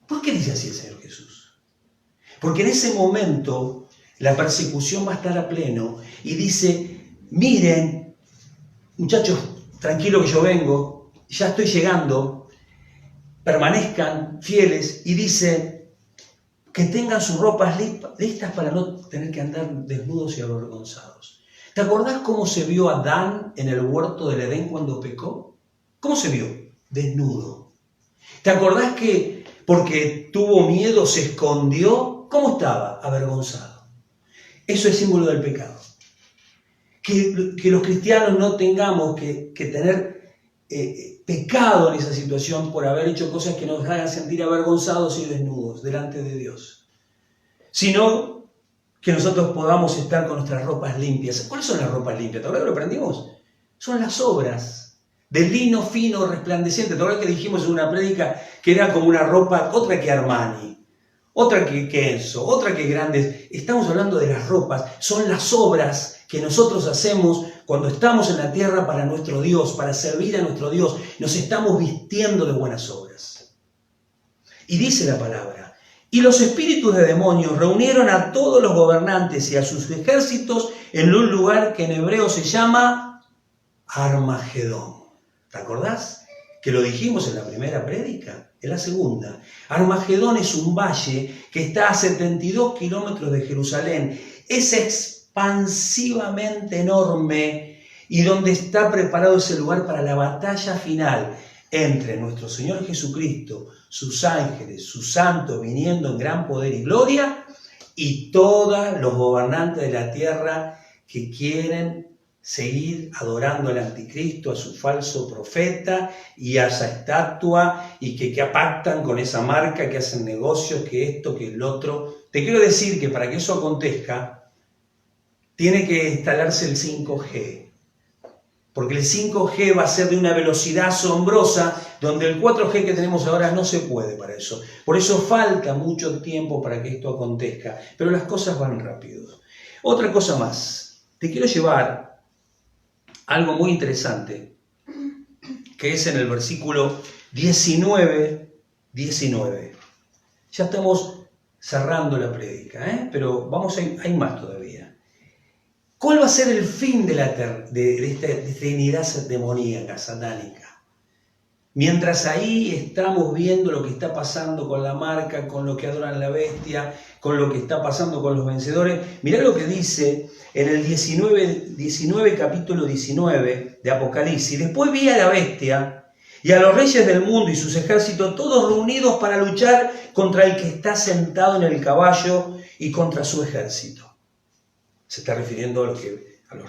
¿Por qué dice así el Señor Jesús? Porque en ese momento la persecución va a estar a pleno y dice: miren, muchachos, tranquilo que yo vengo, ya estoy llegando, permanezcan fieles, y dice que tengan sus ropas listas para no tener que andar desnudos y avergonzados. ¿Te acordás cómo se vio Adán en el huerto del Edén cuando pecó? ¿Cómo se vio? Desnudo. ¿Te acordás que porque tuvo miedo se escondió? ¿Cómo estaba? Avergonzado. Eso es símbolo del pecado. Que los cristianos no tengamos que tener pecado en esa situación por haber hecho cosas que nos hagan sentir avergonzados y desnudos delante de Dios, sino que nosotros podamos estar con nuestras ropas limpias. ¿Cuáles son las ropas limpias? ¿Te acuerdas que lo aprendimos? Son las obras de lino fino resplandeciente. ¿Te acuerdas que dijimos en una prédica que era como una ropa, otra que Armani, otra que Kenzo, otra que Grandes? Estamos hablando de las ropas, son las obras que nosotros hacemos cuando estamos en la tierra para nuestro Dios, para servir a nuestro Dios. Nos estamos vistiendo de buenas obras. Y dice la palabra: y los espíritus de demonios reunieron a todos los gobernantes y a sus ejércitos en un lugar que en hebreo se llama Armagedón. ¿Te acordás? Que lo dijimos en la primera prédica, en la segunda. Armagedón es un valle que está a 72 kilómetros de Jerusalén. Es expansivamente enorme y donde está preparado ese lugar para la batalla final entre nuestro Señor Jesucristo, sus ángeles, sus santos viniendo en gran poder y gloria, y todos los gobernantes de la tierra que quieren seguir adorando al anticristo, a su falso profeta y a esa estatua, y que pactan con esa marca, que hacen negocios, que esto, que el otro. Te quiero decir que para que eso acontezca, tiene que instalarse el 5G, porque el 5G va a ser de una velocidad asombrosa, donde el 4G que tenemos ahora no se puede para eso. Por eso falta mucho tiempo para que esto acontezca, pero las cosas van rápido. Otra cosa más, te quiero llevar a algo muy interesante, que es en el versículo 19. Ya estamos cerrando la prédica, pero hay más todavía. ¿Cuál va a ser el fin de esta trinidad demoníaca, satánica? Mientras ahí estamos viendo lo que está pasando con la marca, con lo que adoran la bestia, con lo que está pasando con los vencedores, mirá lo que dice en el 19, capítulo 19 de Apocalipsis. Después vi a la bestia y a los reyes del mundo y sus ejércitos, todos reunidos para luchar contra el que está sentado en el caballo y contra su ejército. Se está refiriendo a los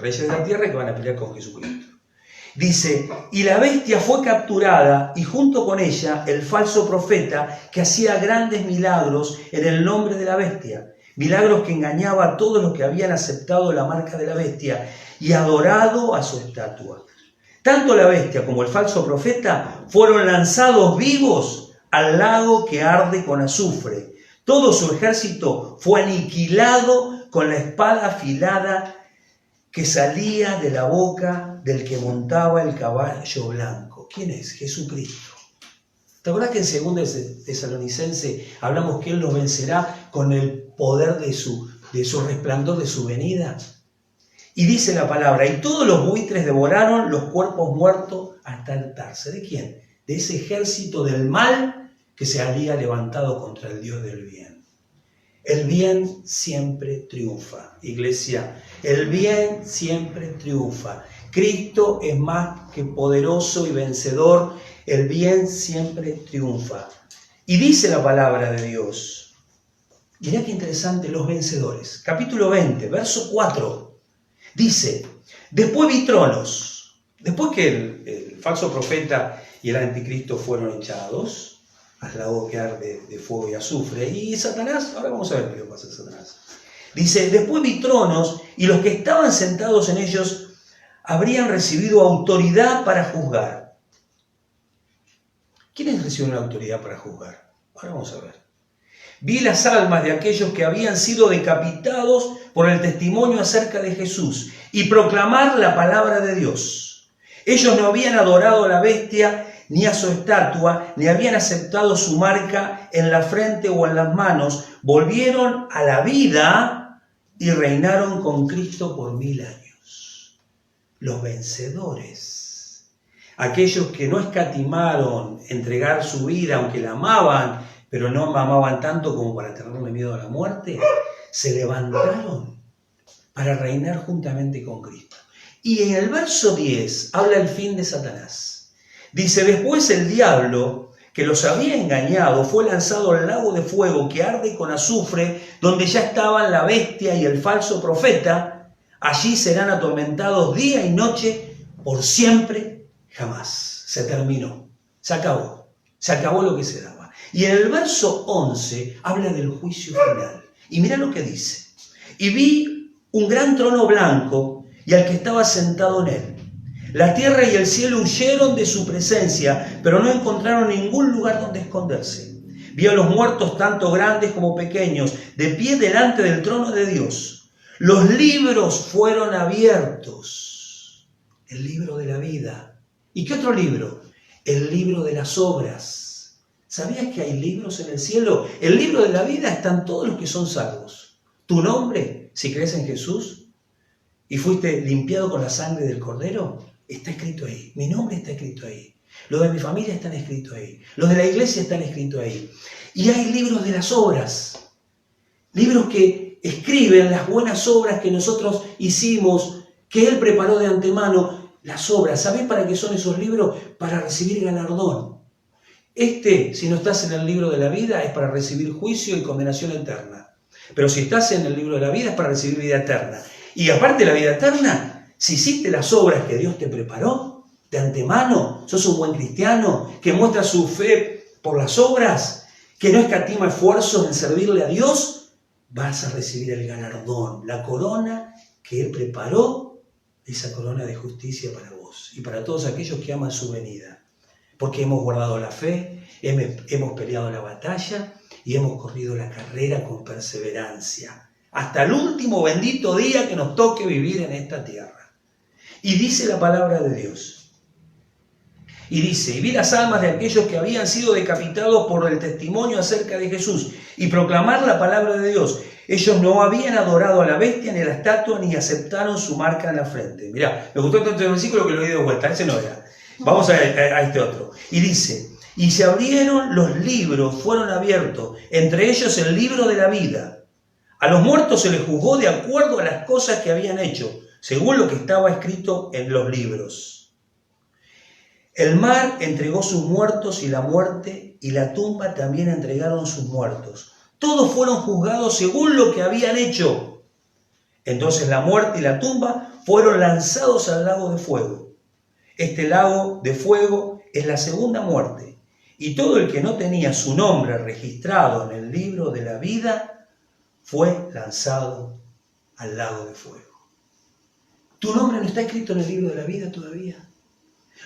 reyes de la tierra que van a pelear con Jesucristo. Dice: y la bestia fue capturada, y junto con ella el falso profeta que hacía grandes milagros en el nombre de la bestia. Milagros que engañaba a todos los que habían aceptado la marca de la bestia y adorado a su estatua. Tanto la bestia como el falso profeta fueron lanzados vivos al lago que arde con azufre. Todo su ejército fue aniquilado con la espada afilada que salía de la boca del que montaba el caballo blanco. ¿Quién es? Jesucristo. ¿Te acuerdas que en 2 Tesalonicense hablamos que Él nos vencerá con el poder de su resplandor, de su venida? Y dice la palabra: y todos los buitres devoraron los cuerpos muertos hasta hartarse. ¿De quién? De ese ejército del mal que se había levantado contra el Dios del bien. El bien siempre triunfa, iglesia. El bien siempre triunfa. Cristo es más que poderoso y vencedor. El bien siempre triunfa. Y dice la palabra de Dios. Mirá qué interesante, los vencedores. Capítulo 20, verso 4. Dice: después vi tronos. Después que el falso profeta y el anticristo fueron echados, al lago que arde de fuego y azufre. Y Satanás, ahora vamos a ver qué le pasa a Satanás. Dice, después vi tronos y los que estaban sentados en ellos habrían recibido autoridad para juzgar. ¿Quiénes reciben la autoridad para juzgar? Ahora vamos a ver. Vi las almas de aquellos que habían sido decapitados por el testimonio acerca de Jesús y proclamar la palabra de Dios. Ellos no habían adorado a la bestia ni a su estatua, ni habían aceptado su marca en la frente o en las manos. Volvieron a la vida y reinaron con Cristo por 1000 años. Los vencedores, aquellos que no escatimaron entregar su vida, aunque la amaban, pero no amaban tanto como para tenerle miedo a la muerte, se levantaron para reinar juntamente con Cristo. Y en el verso 10 habla el fin de Satanás. Dice, después el diablo, que los había engañado, fue lanzado al lago de fuego que arde con azufre, donde ya estaban la bestia y el falso profeta. Allí serán atormentados día y noche por siempre, jamás. Se terminó, se acabó lo que se daba. Y en el verso 11 habla del juicio final. Y mira lo que dice. Y vi un gran trono blanco y al que estaba sentado en él. La tierra y el cielo huyeron de su presencia, pero no encontraron ningún lugar donde esconderse. Vi a los muertos, tanto grandes como pequeños, de pie delante del trono de Dios. Los libros fueron abiertos. El libro de la vida. ¿Y qué otro libro? El libro de las obras. ¿Sabías que hay libros en el cielo? El libro de la vida están todos los que son salvos. Tu nombre, si crees en Jesús y fuiste limpiado con la sangre del Cordero, está escrito ahí. Mi nombre está escrito ahí. Los de mi familia están escritos ahí. Los de la iglesia están escritos ahí. Y hay libros de las obras. Libros que escriben las buenas obras que nosotros hicimos, que Él preparó de antemano. Las obras. ¿Sabés para qué son esos libros? Para recibir galardón. Si no estás en el libro de la vida, es para recibir juicio y condenación eterna. Pero si estás en el libro de la vida, es para recibir vida eterna. Y aparte de la vida eterna, si hiciste las obras que Dios te preparó de antemano, sos un buen cristiano que muestra su fe por las obras, que no escatima esfuerzos en servirle a Dios, vas a recibir el galardón, la corona que Él preparó, esa corona de justicia para vos y para todos aquellos que aman su venida. Porque hemos guardado la fe, hemos peleado la batalla y hemos corrido la carrera con perseverancia, hasta el último bendito día que nos toque vivir en esta tierra. Y dice la palabra de Dios. Y dice, y vi las almas de aquellos que habían sido decapitados por el testimonio acerca de Jesús y proclamar la palabra de Dios. Ellos no habían adorado a la bestia ni a la estatua ni aceptaron su marca en la frente. Mirá, me gustó tanto el versículo que lo di de vuelta, ese no era. Vamos a este otro. Y dice, y se abrieron los libros, fueron abiertos, entre ellos el libro de la vida. A los muertos se les juzgó de acuerdo a las cosas que habían hecho, según lo que estaba escrito en los libros. El mar entregó sus muertos y la muerte y la tumba también entregaron sus muertos. Todos fueron juzgados según lo que habían hecho. Entonces la muerte y la tumba fueron lanzados al lago de fuego. Este lago de fuego es la segunda muerte. Y todo el que no tenía su nombre registrado en el libro de la vida fue lanzado al lago de fuego. ¿Tu nombre no está escrito en el libro de la vida todavía?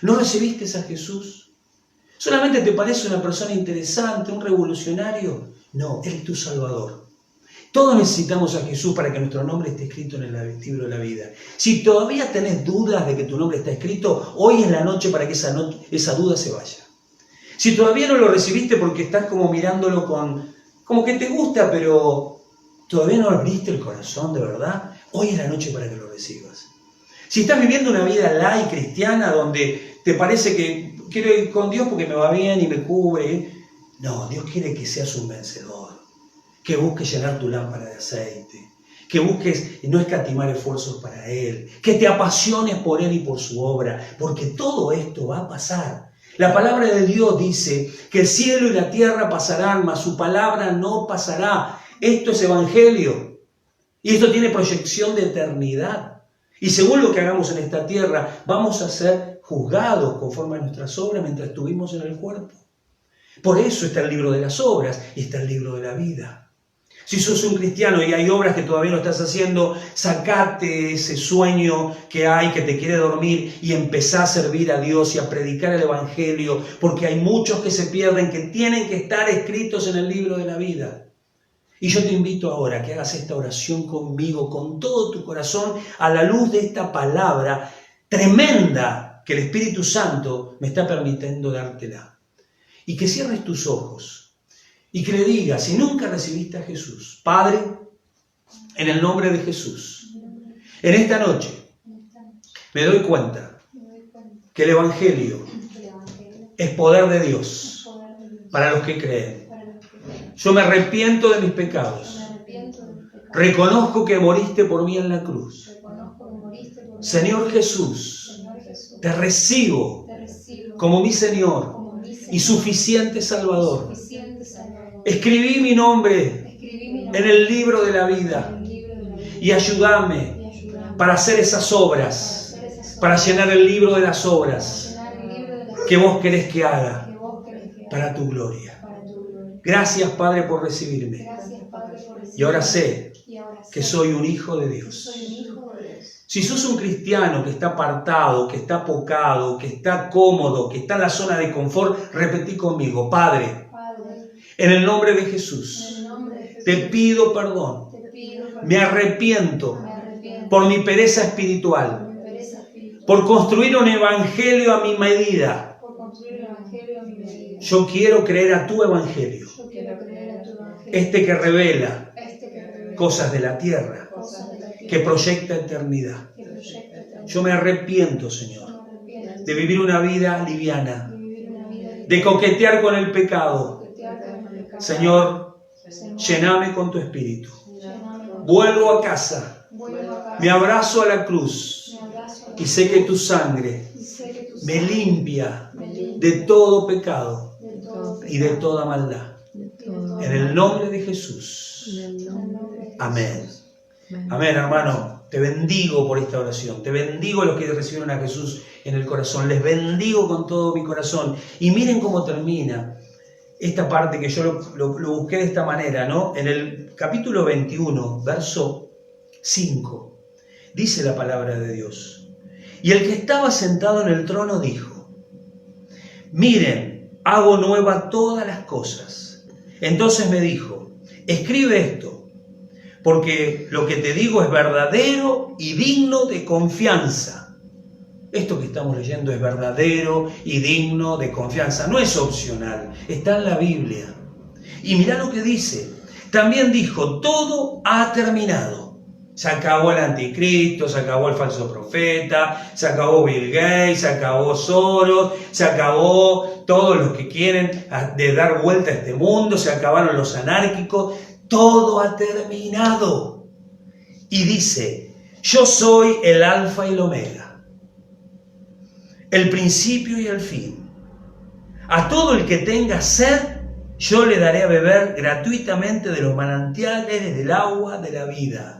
¿No recibiste a Jesús? ¿Solamente te parece una persona interesante, un revolucionario? No, Él es tu Salvador. Todos necesitamos a Jesús para que nuestro nombre esté escrito en el libro de la vida. Si todavía tenés dudas de que tu nombre está escrito, hoy es la noche para que esa duda se vaya. Si todavía no lo recibiste porque estás como mirándolo como que te gusta, pero todavía no abriste el corazón de verdad, hoy es la noche para que lo recibas. Si estás viviendo una vida light cristiana donde te parece que quiero ir con Dios porque me va bien y me cubre, no, Dios quiere que seas un vencedor, que busques llenar tu lámpara de aceite, que busques no escatimar esfuerzos para Él, que te apasiones por Él y por su obra, porque todo esto va a pasar. La palabra de Dios dice que el cielo y la tierra pasarán, mas su palabra no pasará. Esto es evangelio y esto tiene proyección de eternidad. Y según lo que hagamos en esta tierra, vamos a ser juzgados conforme a nuestras obras mientras estuvimos en el cuerpo. Por eso está el libro de las obras y está el libro de la vida. Si sos un cristiano y hay obras que todavía no estás haciendo, sacate ese sueño que hay, que te quiere dormir, y empezá a servir a Dios y a predicar el Evangelio, porque hay muchos que se pierden, que tienen que estar escritos en el libro de la vida. Y yo te invito ahora a que hagas esta oración conmigo, con todo tu corazón, a la luz de esta palabra tremenda que el Espíritu Santo me está permitiendo dártela. Y que cierres tus ojos y que le digas, si nunca recibiste a Jesús: Padre, en el nombre de Jesús, en esta noche me doy cuenta que el Evangelio es poder de Dios para los que creen. Yo me arrepiento de mis pecados. Reconozco que moriste por mí en la cruz. Señor Jesús, te recibo como mi Señor y suficiente Salvador. Escribí mi nombre en el libro de la vida y ayúdame para hacer esas obras, para llenar el libro de las obras que vos querés que haga para tu gloria. Gracias, Padre, por recibirme. Y ahora sé que soy un hijo de Dios. Si sos un cristiano que está apartado, que está apocado, que está cómodo, que está en la zona de confort, repetí conmigo: Padre, en el nombre de Jesús, te pido perdón. Me arrepiento por mi pereza espiritual, por construir un evangelio a mi medida. Yo quiero creer a tu evangelio, este que revela cosas de la tierra, que proyecta eternidad. Yo me arrepiento, Señor, de vivir una vida liviana, de coquetear con el pecado. Señor, lléname con tu espíritu. Vuelvo a casa, me abrazo a la cruz y sé que tu sangre me limpia de todo pecado y de toda maldad. En el nombre de Jesús. Amén. Amén, hermano. Te bendigo por esta oración. Te bendigo a los que recibieron a Jesús en el corazón. Les bendigo con todo mi corazón. Y miren cómo termina esta parte, que yo lo busqué de esta manera, ¿no? En el capítulo 21, verso 5, dice la palabra de Dios: y el que estaba sentado en el trono dijo: miren, hago nueva todas las cosas. Entonces me dijo: escribe esto, porque lo que te digo es verdadero y digno de confianza. Esto que estamos leyendo es verdadero y digno de confianza, no es opcional, está en la Biblia. Y mirá lo que dice: también dijo: todo ha terminado. Se acabó el anticristo, se acabó el falso profeta, se acabó Bill Gates, se acabó Soros, se acabó todos los que quieren de dar vuelta a este mundo, se acabaron los anárquicos. Todo ha terminado. Y dice: yo soy el alfa y el omega, el principio y el fin. A todo el que tenga sed, yo le daré a beber gratuitamente de los manantiales del agua de la vida.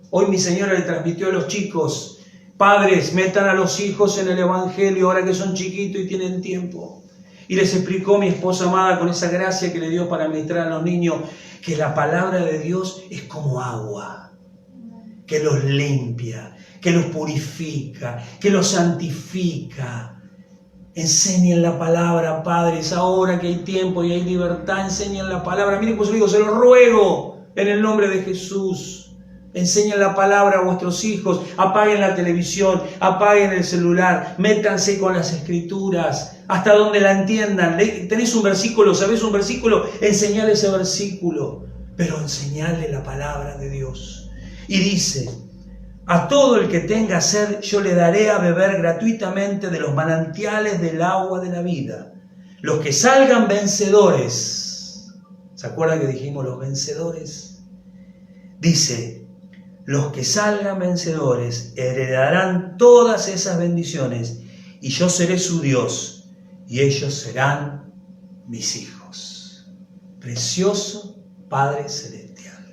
Hoy mi señora le transmitió a los chicos: padres, metan a los hijos en el evangelio ahora que son chiquitos y tienen tiempo. Y les explicó mi esposa amada, con esa gracia que le dio para ministrar a los niños, que la palabra de Dios es como agua, que los limpia, que los purifica, que los santifica. Enseñen la palabra, padres, ahora que hay tiempo y hay libertad, enseñen la palabra. Miren, pues digo, se los ruego en el nombre de Jesús. Enseñen la palabra a vuestros hijos, apaguen la televisión, apaguen el celular, métanse con las escrituras, hasta donde la entiendan. Tenés un versículo, ¿sabés un versículo? Enseñale ese versículo, pero enseñale la palabra de Dios. Y dice: a todo el que tenga sed, yo le daré a beber gratuitamente de los manantiales del agua de la vida. Los que salgan vencedores, ¿se acuerdan que dijimos los vencedores? Dice: los que salgan vencedores heredarán todas esas bendiciones, y yo seré su Dios, y ellos serán mis hijos. Precioso Padre Celestial.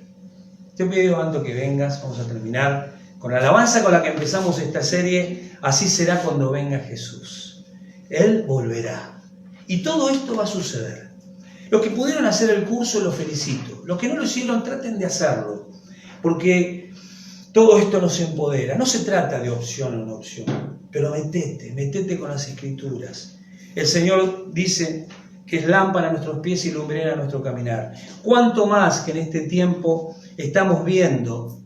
Te pido, antes que vengas, vamos a terminar con la alabanza con la que empezamos esta serie: así será cuando venga Jesús. Él volverá. Y todo esto va a suceder. Los que pudieron hacer el curso los felicito. Los que no lo hicieron, traten de hacerlo. Porque todo esto nos empodera. No se trata de opción o no opción. Pero metete con las Escrituras. El Señor dice que es lámpara a nuestros pies y lumbrera a nuestro caminar. Cuánto más que en este tiempo estamos viendo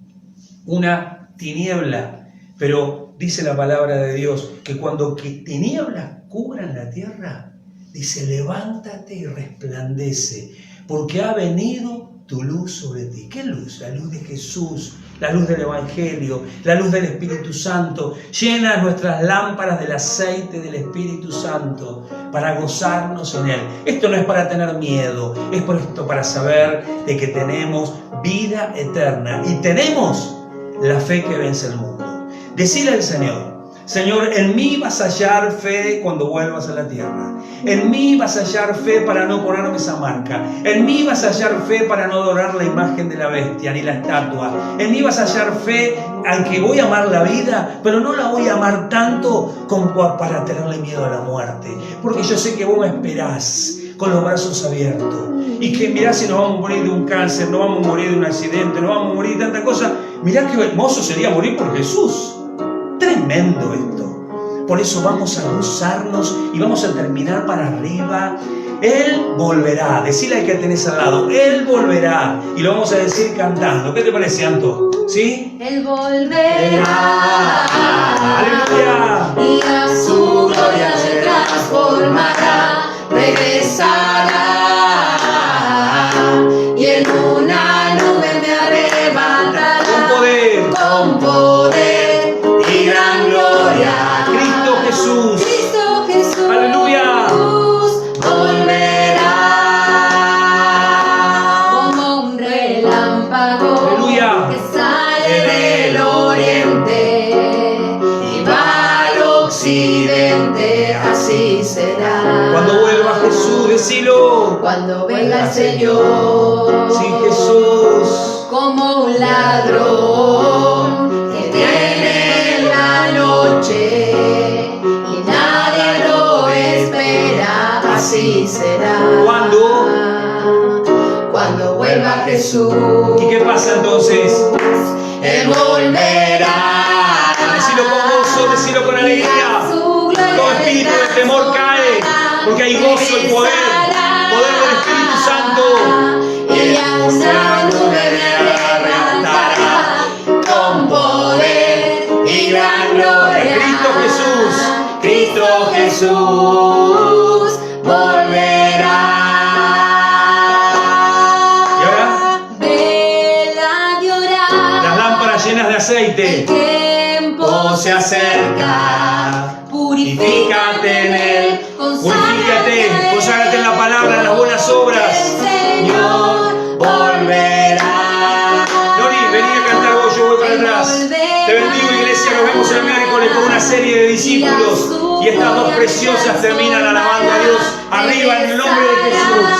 una tiniebla, pero dice la palabra de Dios que cuando tinieblas cubran la tierra, dice, levántate y resplandece, porque ha venido tu luz sobre ti. ¿Qué luz? La luz de Jesús, la luz del Evangelio, la luz del Espíritu Santo. Llena nuestras lámparas del aceite del Espíritu Santo para gozarnos en Él. Esto no es para tener miedo, es por esto para saber de que tenemos vida eterna y tenemos la fe que vence el mundo. Decile al Señor, Señor, en mí vas a hallar fe cuando vuelvas a la tierra. En mí vas a hallar fe para no ponerme esa marca. En mí vas a hallar fe para no adorar la imagen de la bestia ni la estatua. En mí vas a hallar fe, aunque voy a amar la vida, pero no la voy a amar tanto como para tenerle miedo a la muerte. Porque yo sé que vos me esperás con los brazos abiertos. Y que mirá si nos vamos a morir de un cáncer, nos vamos a morir de un accidente, nos vamos a morir de tanta cosa. Mirá qué hermoso sería morir por Jesús. Tremendo esto. Por eso vamos a gozarnos y vamos a terminar para arriba. Él volverá. Decile al que tenés al lado, Él volverá. Y lo vamos a decir cantando. ¿Qué te parece, Anto? ¿Sí? Él volverá. ¡Aleluya! Y a su gloria se transformará. Regresará. Y en una nube me arrebatará. Con poder. Con poder. Y gran gloria. Cristo Jesús. Cristo Jesús. Aleluya. Volverá como un relámpago. Aleluya. Que sale del oriente y va al occidente. Así será. Cuando vuelva Jesús, decilo. Cuando venga el Señor. Sí, Jesús. Como un ladrón que viene en la noche y nadie lo espera, así será. Cuando vuelva Jesús. ¿Y qué pasa entonces? Él volverá. Decilo con gozo, decilo con alegría. Todo espíritu de temor cae, porque hay gozo y poder del Espíritu Santo. Y a una nube me arrebatará con poder y gran gloria. Cristo Jesús volverá. ¿Y ahora? Vela de orar. Las lámparas llenas de El aceite. tiempo se acerca. Purifícate en Él. Conságrate en la palabra, en las buenas obras. El Señor volverá. Lori, vení a cantar vos, yo voy para atrás. Te bendigo, iglesia, nos vemos el miércoles con una serie de discípulos. Y estas dos preciosas terminan alabando a Dios arriba en el nombre de Jesús.